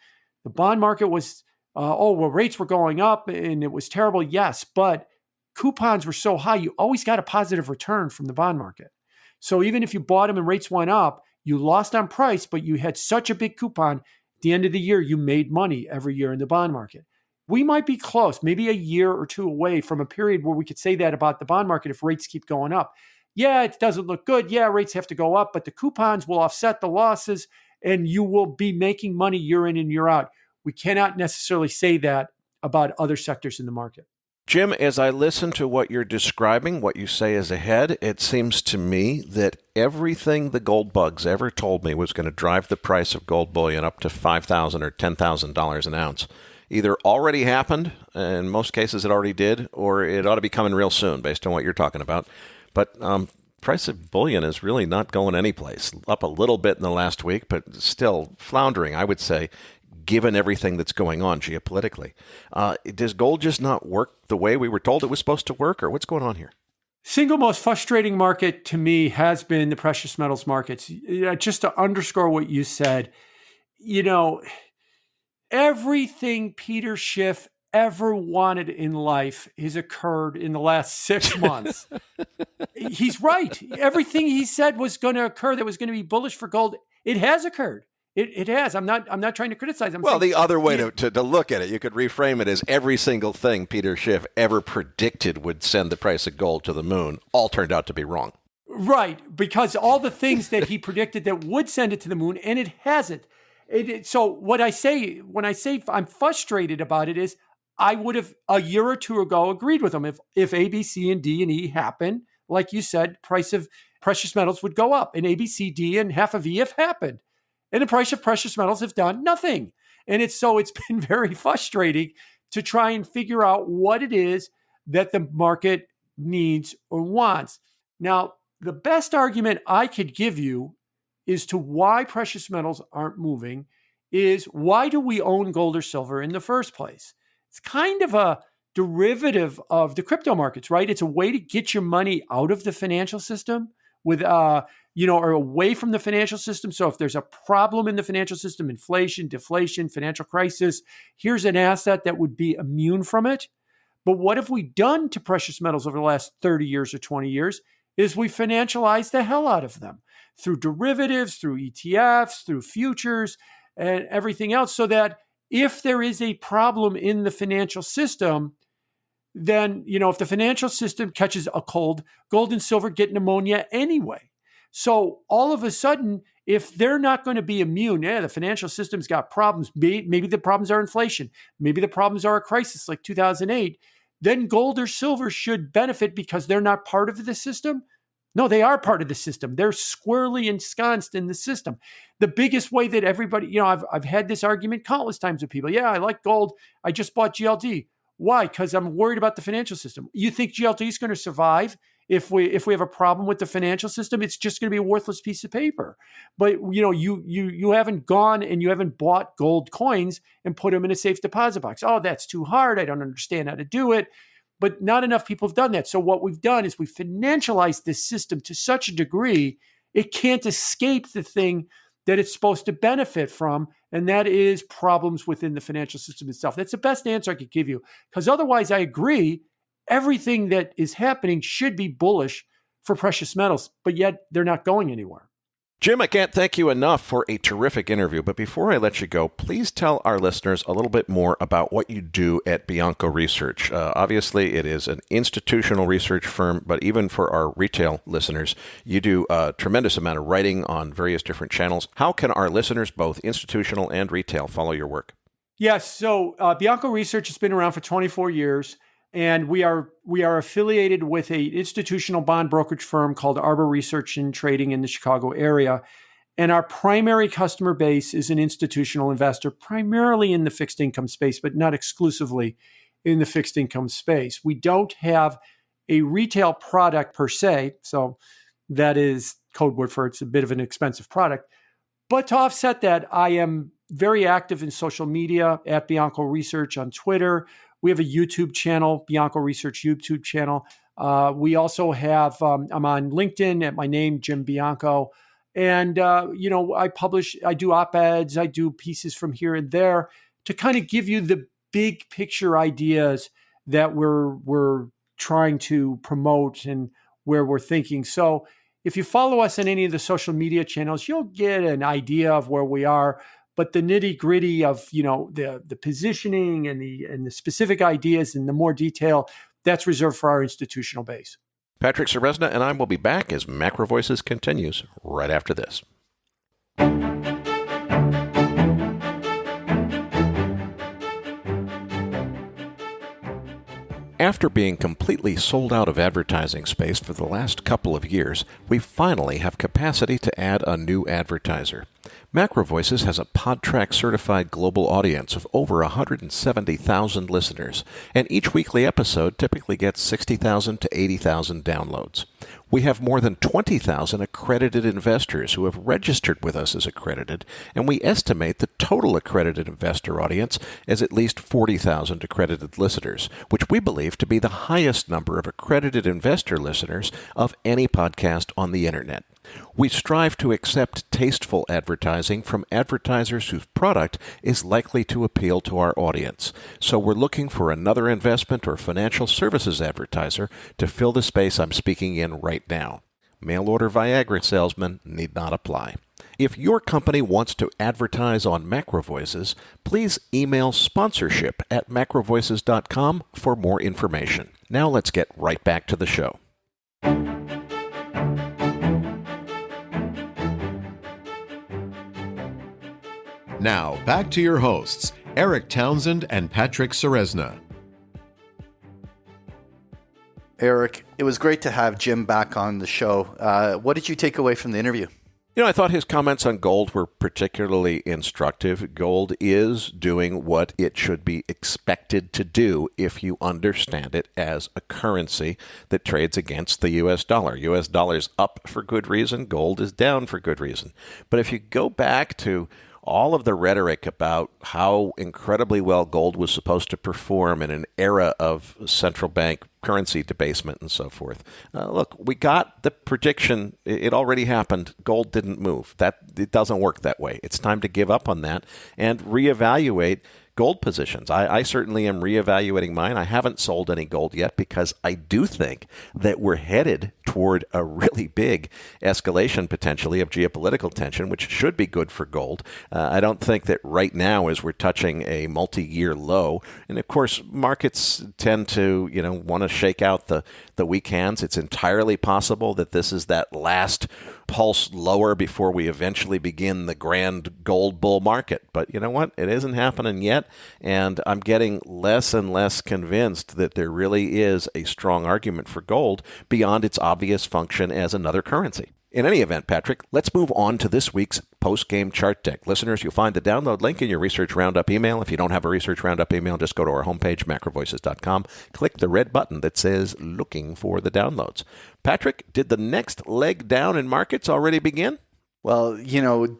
D: the bond market was, rates were going up and it was terrible. Yes, but coupons were so high, you always got a positive return from the bond market. So even if you bought them and rates went up, you lost on price, but you had such a big coupon. At the end of the year, you made money every year in the bond market. We might be close, maybe a year or two away from a period where we could say that about the bond market if rates keep going up. Yeah, it doesn't look good. Yeah, rates have to go up, but the coupons will offset the losses and you will be making money year in and year out. We cannot necessarily say that about other sectors in the market.
B: Jim, as I listen to what you're describing, what you say is ahead, it seems to me that everything the gold bugs ever told me was going to drive the price of gold bullion up to $5,000 or $10,000 an ounce either already happened, in most cases it already did, or it ought to be coming real soon based on what you're talking about. But price of bullion is really not going anyplace. Up a little bit in the last week, but still floundering, I would say, given everything that's going on geopolitically. Does gold just not work the way we were told it was supposed to work, or what's going on here?
D: Single most frustrating market to me has been the precious metals markets. Just to underscore what you said, everything Peter Schiff ever wanted in life has occurred in the last 6 months. He's right. Everything he said was going to occur that was going to be bullish for gold, it has occurred. It has. I'm not trying to criticize him.
B: Well, the other way to look at it, you could reframe it as every single thing Peter Schiff ever predicted would send the price of gold to the moon all turned out to be wrong.
D: Right, because all the things that he predicted that would send it to the moon, and it hasn't. So what I say when I say I'm frustrated about it is I would have a year or two ago agreed with him. If A, B, C, and D and E happen, like you said, price of precious metals would go up, and A, B, C, D, and half of E have happened. And the price of precious metals have done nothing. And it's been very frustrating to try and figure out what it is that the market needs or wants. Now, the best argument I could give you as to why precious metals aren't moving is why do we own gold or silver in the first place? It's kind of a derivative of the crypto markets, right? It's a way to get your money out of the financial system with, or away from the financial system. So if there's a problem in the financial system, inflation, deflation, financial crisis, here's an asset that would be immune from it. But what have we done to precious metals over the last 30 years or 20 years is we financialized the hell out of them through derivatives, through ETFs, through futures, and everything else, so that if there is a problem in the financial system, then, if the financial system catches a cold, gold and silver get pneumonia anyway. So all of a sudden, if they're not going to be immune, the financial system's got problems. Maybe the problems are inflation. Maybe the problems are a crisis like 2008. Then gold or silver should benefit because they're not part of the system. No, they are part of the system. They're squarely ensconced in the system. The biggest way that everybody, I've had this argument countless times with people. Yeah, I like gold. I just bought GLD. Why? Because I'm worried about the financial system. You think GLD is going to survive if we have a problem with the financial system? It's just going to be a worthless piece of paper. But you haven't gone and you haven't bought gold coins and put them in a safe deposit box. Oh, that's too hard. I don't understand how to do it. But not enough people have done that. So what we've done is we've financialized this system to such a degree, it can't escape the thing that it's supposed to benefit from, and that is problems within the financial system itself. That's the best answer I could give you, because otherwise I agree, everything that is happening should be bullish for precious metals, but yet they're not going anywhere.
B: Jim, I can't thank you enough for a terrific interview, but before I let you go, please tell our listeners a little bit more about what you do at Bianco Research. Obviously, it is an institutional research firm, but even for our retail listeners, you do a tremendous amount of writing on various different channels. How can our listeners, both institutional and retail, follow your work?
D: Yes, so Bianco Research has been around for 24 years. And we are affiliated with an institutional bond brokerage firm called Arbor Research and Trading in the Chicago area. And our primary customer base is an institutional investor, primarily in the fixed income space, but not exclusively in the fixed income space. We don't have a retail product per se, so that is code word for it's a bit of an expensive product. But to offset that, I am very active in social media at Bianco Research on Twitter. We have a YouTube channel, Bianco Research YouTube channel. We also have, I'm on LinkedIn at my name, Jim Bianco. And, I do op-eds, I do pieces from here and there to kind of give you the big picture ideas that we're trying to promote and where we're thinking. So if you follow us on any of the social media channels, you'll get an idea of where we are. But the nitty gritty of the positioning and the specific ideas and the more detail, that's reserved for our institutional base.
B: Patrick Ceresna and I will be back as MacroVoices continues right after this. After being completely sold out of advertising space for the last couple of years, we finally have capacity to add a new advertiser. MacroVoices has a PodTrack-certified global audience of over 170,000 listeners, and each weekly episode typically gets 60,000 to 80,000 downloads. We have more than 20,000 accredited investors who have registered with us as accredited, and we estimate the total accredited investor audience as at least 40,000 accredited listeners, which we believe to be the highest number of accredited investor listeners of any podcast on the internet. We strive to accept tasteful advertising from advertisers whose product is likely to appeal to our audience. So we're looking for another investment or financial services advertiser to fill the space I'm speaking in right now. Mail order Viagra salesmen need not apply. If your company wants to advertise on MacroVoices, please email sponsorship@macrovoices.com for more information. Now let's get right back to the show.
A: Now, back to your hosts, Eric Townsend and Patrick Ceresna.
C: Eric, it was great to have Jim back on the show. What did you take away from the interview?
B: I thought his comments on gold were particularly instructive. Gold is doing what it should be expected to do if you understand it as a currency that trades against the U.S. dollar. U.S. dollar's up for good reason. Gold is down for good reason. But if you go back to all of the rhetoric about how incredibly well gold was supposed to perform in an era of central bank currency debasement and so forth. Look, we got the prediction. It already happened. Gold didn't move. It doesn't work that way. It's time to give up on that and reevaluate gold positions. I certainly am reevaluating mine. I haven't sold any gold yet because I do think that we're headed toward a really big escalation potentially of geopolitical tension, which should be good for gold. I don't think that right now as we're touching a multi-year low, and of course markets tend to want to shake out the weak hands. It's entirely possible that this is that last pulse lower before we eventually begin the grand gold bull market. But you know what? It isn't happening yet, and I'm getting less and less convinced that there really is a strong argument for gold beyond its obvious function as another currency. In any event, Patrick, let's move on to this week's post-game chart deck. Listeners, you'll find the download link in your Research Roundup email. If you don't have a Research Roundup email, just go to our homepage, macrovoices.com, click the red button that says Looking for the Downloads. Patrick, did the next leg down in markets already begin?
C: Well,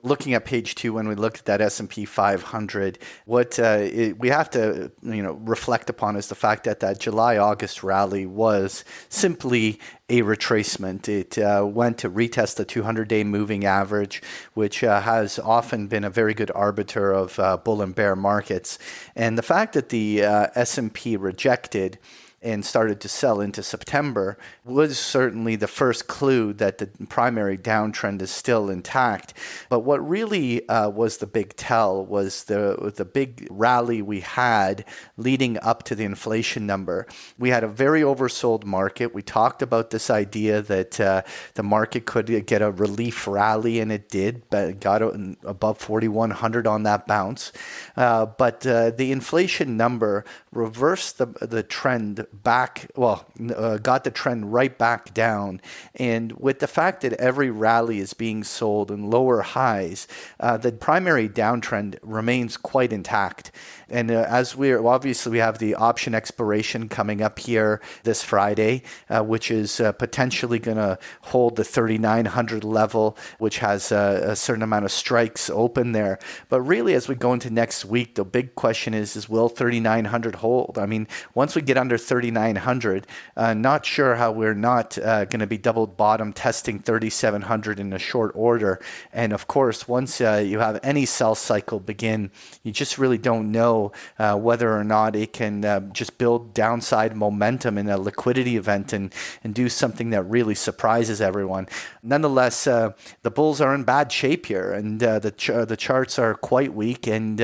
C: looking at page 2, when we looked at that S&P 500, what we have to, reflect upon is the fact that July-August rally was simply a retracement. It went to retest the 200-day moving average, which has often been a very good arbiter of bull and bear markets. And the fact that the S&P rejected and started to sell into September was certainly the first clue that the primary downtrend is still intact. But what really was the big tell was the big rally we had leading up to the inflation number. We had a very oversold market. We talked about this idea that the market could get a relief rally, and it did, but it got above 4,100 on that bounce. But the inflation number reversed the trend back, got the trend right back down. And with the fact that every rally is being sold in lower highs, the primary downtrend remains quite intact. And as we have the option expiration coming up here this Friday, which is potentially going to hold the 3,900 level, which has a certain amount of strikes open there. But really, as we go into next week, the big question is will 3,900 hold? I mean, once we get under 3,900, not sure how we're not going to be double bottom testing 3,700 in a short order. And of course, once you have any sell cycle begin, you just really don't know whether or not it can just build downside momentum in a liquidity event and do something that really surprises everyone. Nonetheless, the bulls are in bad shape here, and the charts are quite weak and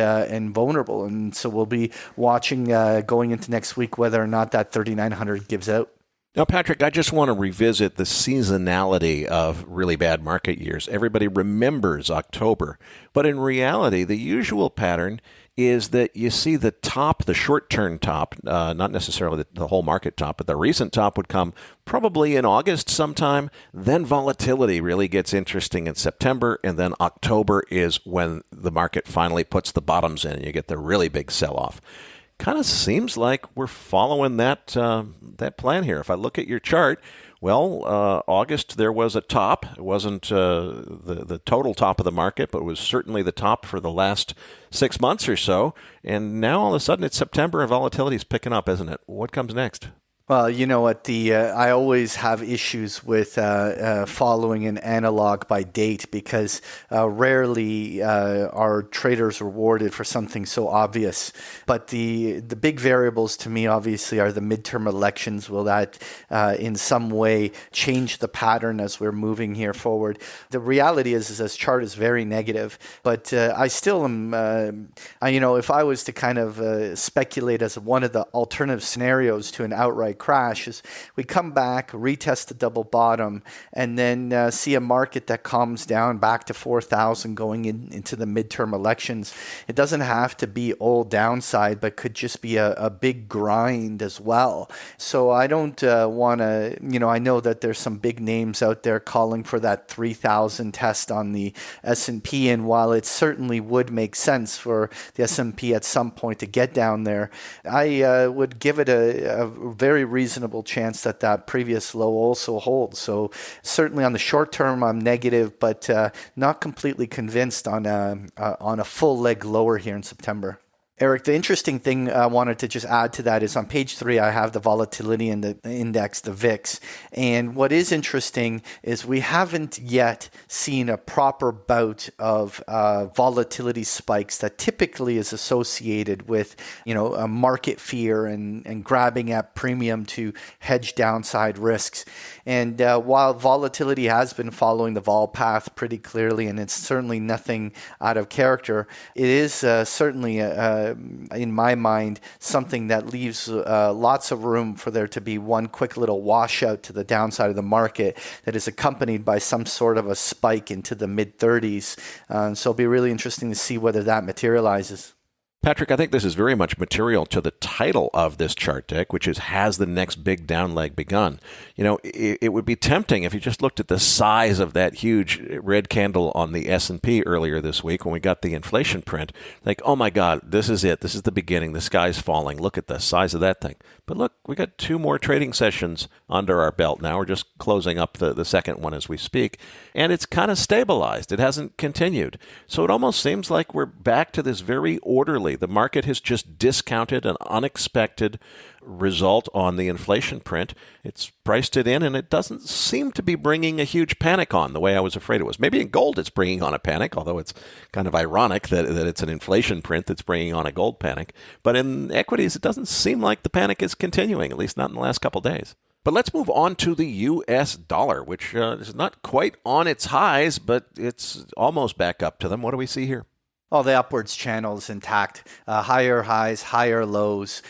C: vulnerable. And so we'll be watching going into next week whether or not that 3,900 gives out.
B: Now, Patrick, I just want to revisit the seasonality of really bad market years. Everybody remembers October, but in reality, the usual pattern is that you see the top, the short-term top, not necessarily the whole market top, but the recent top would come probably in August sometime. Then volatility really gets interesting in September, and then October is when the market finally puts the bottoms in and you get the really big sell-off. Kind of seems like we're following that plan here. If I look at your chart, August there was a top. It wasn't the total top of the market, but it was certainly the top for the last 6 months or so. And now all of a sudden it's September and volatility is picking up, isn't it? What comes next?
C: Well, you know what, I always have issues with following an analog by date because rarely are traders rewarded for something so obvious. But the big variables to me, obviously, are the midterm elections. Will that in some way change the pattern as we're moving here forward? The reality is this chart is very negative, but I still am, if I was to kind of speculate as one of the alternative scenarios to an outright crash is we come back, retest the double bottom, and then see a market that calms down back to 4,000 going into the midterm elections. It doesn't have to be all downside, but could just be a big grind as well. So I don't want to, I know that there's some big names out there calling for that 3,000 test on the S&P, and while it certainly would make sense for the S&P at some point to get down there, I would give it a very reasonable chance that previous low also holds. So certainly on the short term, I'm negative, but not completely convinced on a full leg lower here in September. Eric, the interesting thing I wanted to just add to that is on page 3, I have the volatility in the index, the VIX. And what is interesting is we haven't yet seen a proper bout of volatility spikes that typically is associated with, a market fear and grabbing at premium to hedge downside risks. And while volatility has been following the vol path pretty clearly, and it's certainly nothing out of character, it is certainly in my mind, something that leaves lots of room for there to be one quick little washout to the downside of the market that is accompanied by some sort of a spike into the mid-30s. So it'll be really interesting to see whether that materializes.
B: Patrick, I think this is very much material to the title of this chart deck, which is Has the Next Big Down Leg Begun? You know, it would be tempting if you just looked at the size of that huge red candle on the S&P earlier this week when we got the inflation print. Like, oh my God, this is it. This is the beginning. The sky's falling. Look at the size of that thing. But look, we got 2 more trading sessions under our belt now. We're just closing up the second one as we speak. And it's kind of stabilized. It hasn't continued. So it almost seems like we're back to this very orderly. The market has just discounted an unexpected result on the inflation print. It's priced it in, and it doesn't seem to be bringing a huge panic on the way I was afraid it was. Maybe in gold it's bringing on a panic, although it's kind of ironic that it's an inflation print that's bringing on a gold panic. But in equities, it doesn't seem like the panic is continuing, at least not in the last couple of days. But let's move on to the U.S. dollar, which is not quite on its highs, but it's almost back up to them. What do we see here?
C: Well, the upwards channel is intact. Higher highs, higher lows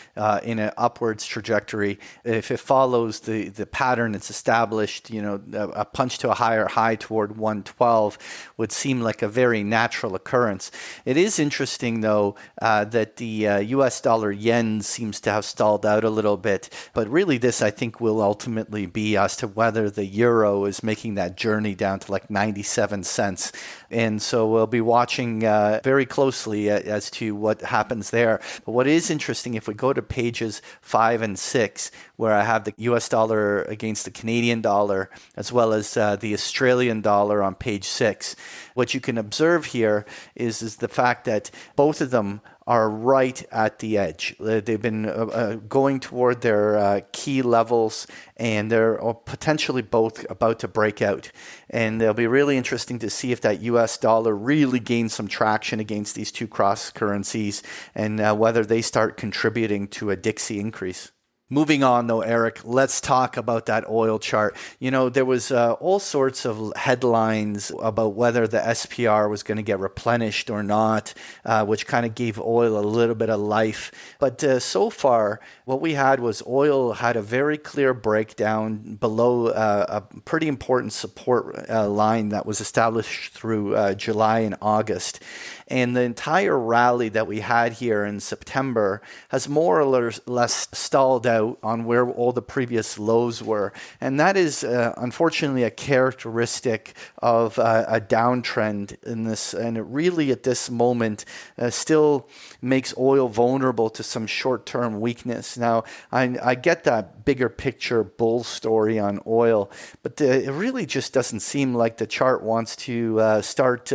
C: in an upwards trajectory. If it follows the pattern it's established, a punch to a higher high toward 112 would seem like a very natural occurrence. It is interesting, though, that the U.S. dollar yen seems to have stalled out a little bit. But really, this, I think, will ultimately be as to whether the euro is making that journey down to like 97 cents. And so we'll be watching very closely as to what happens there. But what is interesting, if we go to pages 5 and 6, where I have the US dollar against the Canadian dollar, as well as the Australian dollar on page 6, what you can observe here is the fact that both of them are right at the edge. They've been going toward their key levels, and they're potentially both about to break out. And it'll be really interesting to see if that US dollar really gains some traction against these two cross currencies, and whether they start contributing to a Dixie increase. Moving on, though, Eric, let's talk about that oil chart. There was all sorts of headlines about whether the SPR was going to get replenished or not, which kind of gave oil a little bit of life. But so far, what we had was oil had a very clear breakdown below a pretty important support line that was established through July and August. And the entire rally that we had here in September has more or less stalled out on where all the previous lows were. And that is, unfortunately, a characteristic of a downtrend in this. And it really, at this moment, still makes oil vulnerable to some short-term weakness. Now, I get that bigger picture bull story on oil, but it really just doesn't seem like the chart wants to start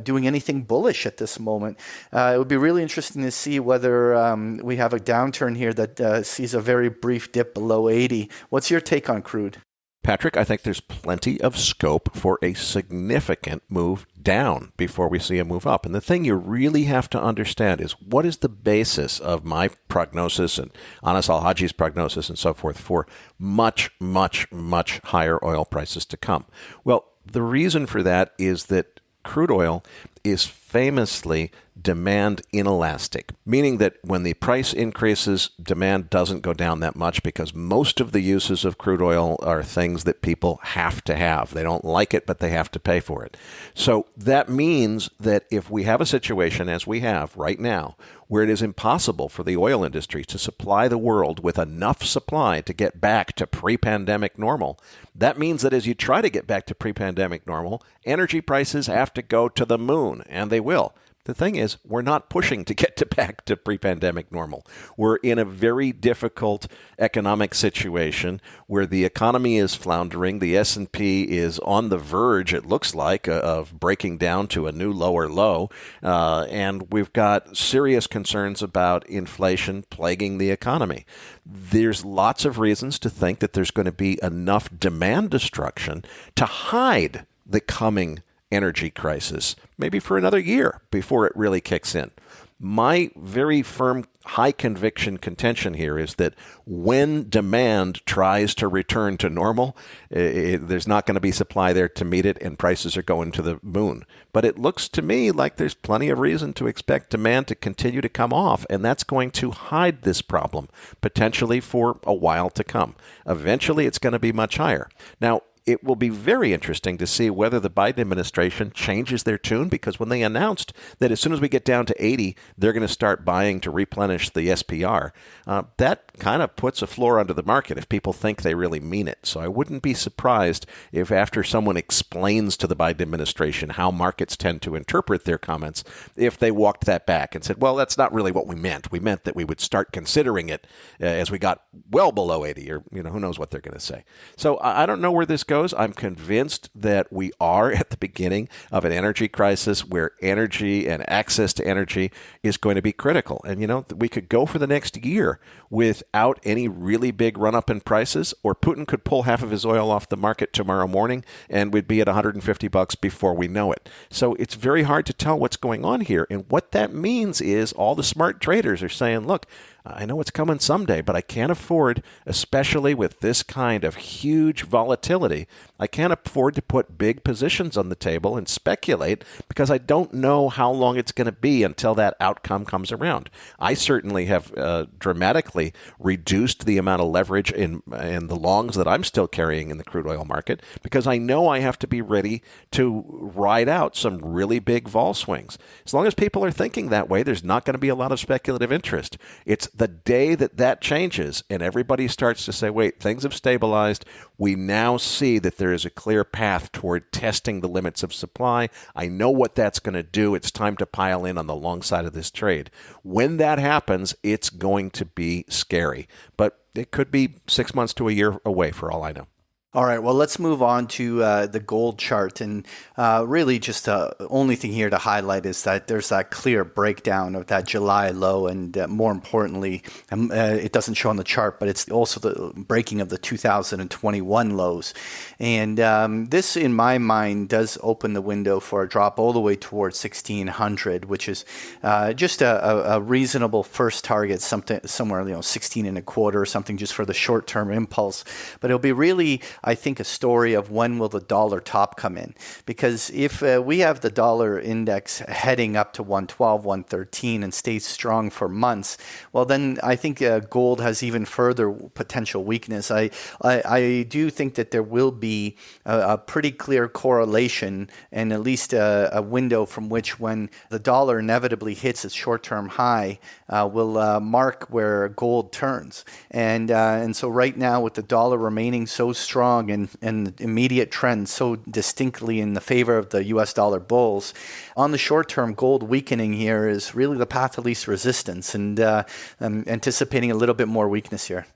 C: doing anything bullish at this moment. It would be really interesting to see whether we have a downturn here that sees a very brief dip below 80. What's your take on crude?
B: Patrick, I think there's plenty of scope for a significant move down before we see a move up. And the thing you really have to understand is, what is the basis of my prognosis and Anas Al-Haji's prognosis and so forth for much, much, much higher oil prices to come? Well, the reason for that is that crude oil is famously demand inelastic, meaning that when the price increases, demand doesn't go down that much, because most of the uses of crude oil are things that people have to have. They don't like it, but they have to pay for it. So that means that if we have a situation, as we have right now, where it is impossible for the oil industry to supply the world with enough supply to get back to pre-pandemic normal, that means that as you try to get back to pre-pandemic normal, energy prices have to go to the moon, and they will. The thing is, we're not pushing to get back to pre-pandemic normal. We're in a very difficult economic situation where the economy is floundering. The S&P is on the verge, it looks like, of breaking down to a new lower low. And we've got serious concerns about inflation plaguing the economy. There's lots of reasons to think that there's going to be enough demand destruction to hide the coming energy crisis, maybe for another year before it really kicks in. My very firm, high conviction contention here is that when demand tries to return to normal, there's not going to be supply there to meet it, and prices are going to the moon. But it looks to me like there's plenty of reason to expect demand to continue to come off, and that's going to hide this problem, potentially for a while to come. Eventually, it's going to be much higher. Now, it will be very interesting to see whether the Biden administration changes their tune, because when they announced that as soon as we get down to 80, they're going to start buying to replenish the SPR, that kind of puts a floor under the market if people think they really mean it. So I wouldn't be surprised if after someone explains to the Biden administration how markets tend to interpret their comments, if they walked that back and said, well, that's not really what we meant. We meant that we would start considering it as we got well below 80, or who knows what they're going to say. So I don't know where this goes. I'm convinced that we are at the beginning of an energy crisis where energy and access to energy is going to be critical. And, we could go for the next year without any really big run-up in prices, or Putin could pull half of his oil off the market tomorrow morning and we'd be at $150 before we know it. So it's very hard to tell what's going on here. And what that means is all the smart traders are saying, look, I know it's coming someday, but I can't afford, especially with this kind of huge volatility, I can't afford to put big positions on the table and speculate, because I don't know how long it's going to be until that outcome comes around. I certainly have dramatically reduced the amount of leverage in the longs that I'm still carrying in the crude oil market, because I know I have to be ready to ride out some really big vol swings. As long as people are thinking that way, there's not going to be a lot of speculative interest. It's the day that changes and everybody starts to say, wait, things have stabilized. We now see that there is a clear path toward testing the limits of supply. I know what that's going to do. It's time to pile in on the long side of this trade. When that happens, it's going to be scary. But it could be 6 months to a year away for all I know.
C: All right, well, let's move on to the gold chart. And really just the only thing here to highlight is that there's that clear breakdown of that July low. And more importantly, it doesn't show on the chart, but it's also the breaking of the 2021 lows. And this, in my mind, does open the window for a drop all the way towards 1600, which is just a reasonable first target, somewhere 16 and a quarter or something, just for the short-term impulse. But it'll be really, I think, a story of when will the dollar top come in. Because if we have the dollar index heading up to 112, 113 and stays strong for months, well, then I think gold has even further potential weakness. I do think that there will be a pretty clear correlation, and at least a window from which, when the dollar inevitably hits its short-term high, will mark where gold turns. And so right now, with the dollar remaining so strong and the immediate trend so distinctly in the favor of the US dollar bulls, on the short term, gold weakening here is really the path of least resistance, and I'm anticipating a little bit more weakness here.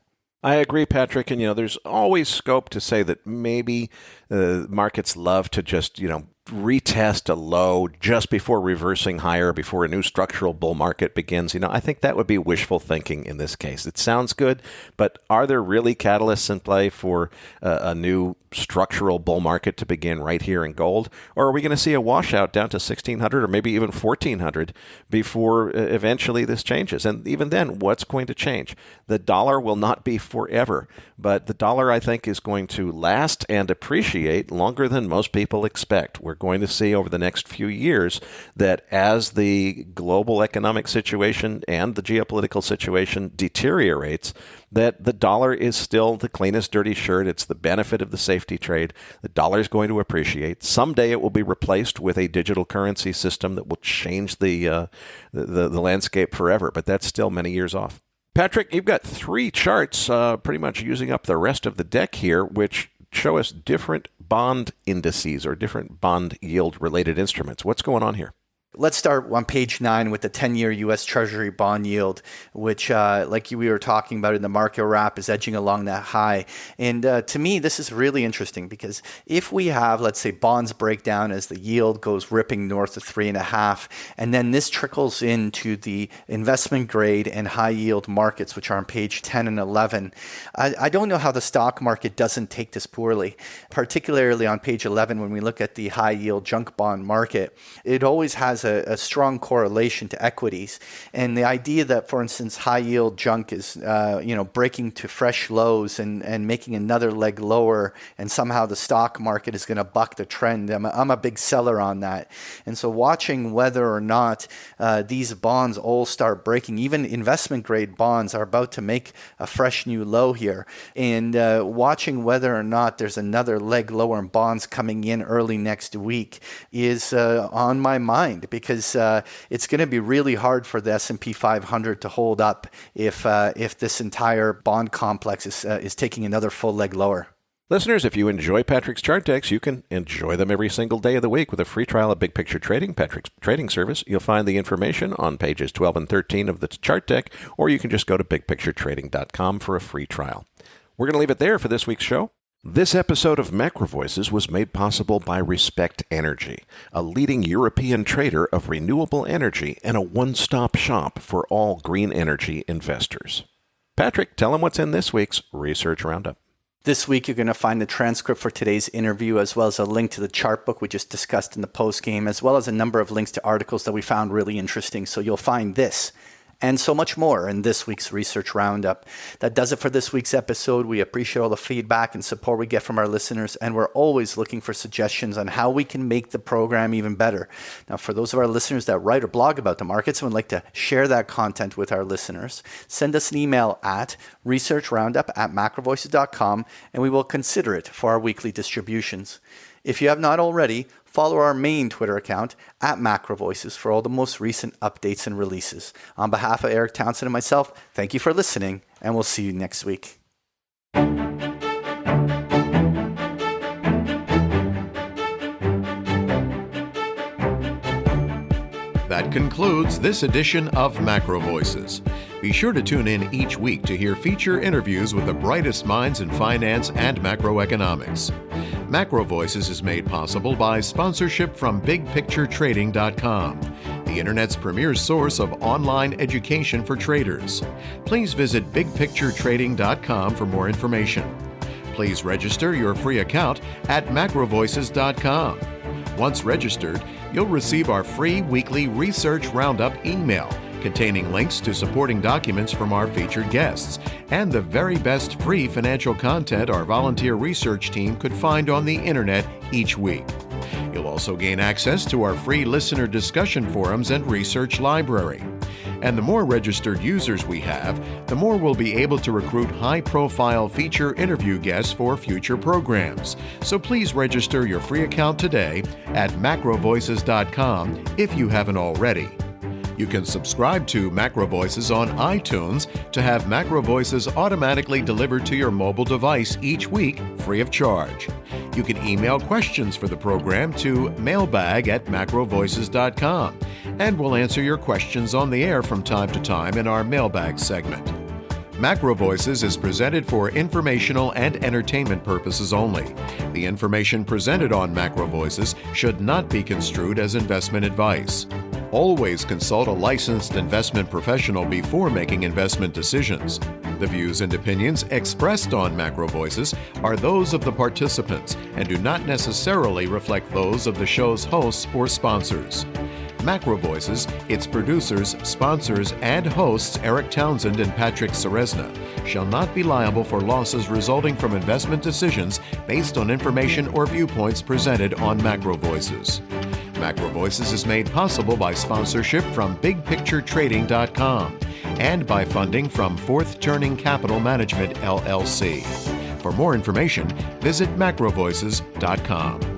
B: I agree, Patrick. And, there's always scope to say that maybe markets love to just, retest a low just before reversing higher, before a new structural bull market begins. I think that would be wishful thinking in this case. It sounds good, but are there really catalysts in play for a new structural bull market to begin right here in gold? Or are we going to see a washout down to 1,600 or maybe even 1,400 before eventually this changes? And even then, what's going to change? The dollar will not be forever, but the dollar, I think, is going to last and appreciate longer than most people expect. We're going to see over the next few years that as the global economic situation and the geopolitical situation deteriorates, that the dollar is still the cleanest dirty shirt. It's the benefit of the safety trade. The dollar is going to appreciate. Someday it will be replaced with a digital currency system that will change the landscape forever, but that's still many years off. Patrick, you've got three charts pretty much using up the rest of the deck here, which show us different bond indices or different bond yield related instruments. What's going on here?
C: Let's start on page 9 with the 10-year U.S. Treasury bond yield, which, like we were talking about in the market wrap, is edging along that high. And to me, this is really interesting, because if we have, let's say, bonds break down as the yield goes ripping north of 3.5, and then this trickles into the investment grade and high yield markets, which are on page 10 and 11, I don't know how the stock market doesn't take this poorly, particularly on page 11 when we look at the high yield junk bond market. It always has has a strong correlation to equities. And the idea that, for instance, high yield junk is breaking to fresh lows and making another leg lower, and somehow the stock market is going to buck the trend. I'm a big seller on that. And so watching whether or not these bonds all start breaking, even investment grade bonds are about to make a fresh new low here, and watching whether or not there's another leg lower in bonds coming in early next week is on my mind, because it's going to be really hard for the S&P 500 to hold up if this entire bond complex is taking another full leg lower.
B: Listeners, if you enjoy Patrick's chart decks, you can enjoy them every single day of the week with a free trial of Big Picture Trading, Patrick's trading service. You'll find the information on pages 12 and 13 of the chart deck, or you can just go to bigpicturetrading.com for a free trial. We're going to leave it there for this week's show. This episode of MacroVoices was made possible by Respect Energy, a leading European trader of renewable energy and a one-stop shop for all green energy investors. Patrick, tell them what's in this week's Research Roundup.
C: This week, you're going to find the transcript for today's interview, as well as a link to the chart book we just discussed in the postgame, as well as a number of links to articles that we found really interesting. So you'll find this and so much more in this week's Research Roundup. That does it for this week's episode. We appreciate all the feedback and support we get from our listeners, and we're always looking for suggestions on how we can make the program even better. Now, for those of our listeners that write or blog about the markets and would like to share that content with our listeners, send us an email at researchroundup@macrovoices.com, and we will consider it for our weekly distributions. If you have not already, follow our main Twitter account at MacroVoices for all the most recent updates and releases. On behalf of Eric Townsend and myself, thank you for listening, and we'll see you next week.
A: That concludes this edition of MacroVoices. Be sure to tune in each week to hear feature interviews with the brightest minds in finance and macroeconomics. MacroVoices is made possible by sponsorship from BigPictureTrading.com, the Internet's premier source of online education for traders. Please visit BigPictureTrading.com for more information. Please register your free account at MacroVoices.com. Once registered, you'll receive our free weekly Research Roundup email containing links to supporting documents from our featured guests and the very best free financial content our volunteer research team could find on the internet each week. You'll also gain access to our free listener discussion forums and research library. And the more registered users we have, the more we'll be able to recruit high-profile feature interview guests for future programs. So please register your free account today at macrovoices.com if you haven't already. You can subscribe to MacroVoices on iTunes to have MacroVoices automatically delivered to your mobile device each week, free of charge. You can email questions for the program to mailbag@macrovoices.com, and we'll answer your questions on the air from time to time in our mailbag segment. MacroVoices is presented for informational and entertainment purposes only. The information presented on MacroVoices should not be construed as investment advice. Always consult a licensed investment professional before making investment decisions. The views and opinions expressed on MacroVoices are those of the participants and do not necessarily reflect those of the show's hosts or sponsors. MacroVoices, its producers, sponsors, and hosts Eric Townsend and Patrick Ceresna shall not be liable for losses resulting from investment decisions based on information or viewpoints presented on MacroVoices. MacroVoices is made possible by sponsorship from BigPictureTrading.com and by funding from Fourth Turning Capital Management, LLC. For more information, visit MacroVoices.com.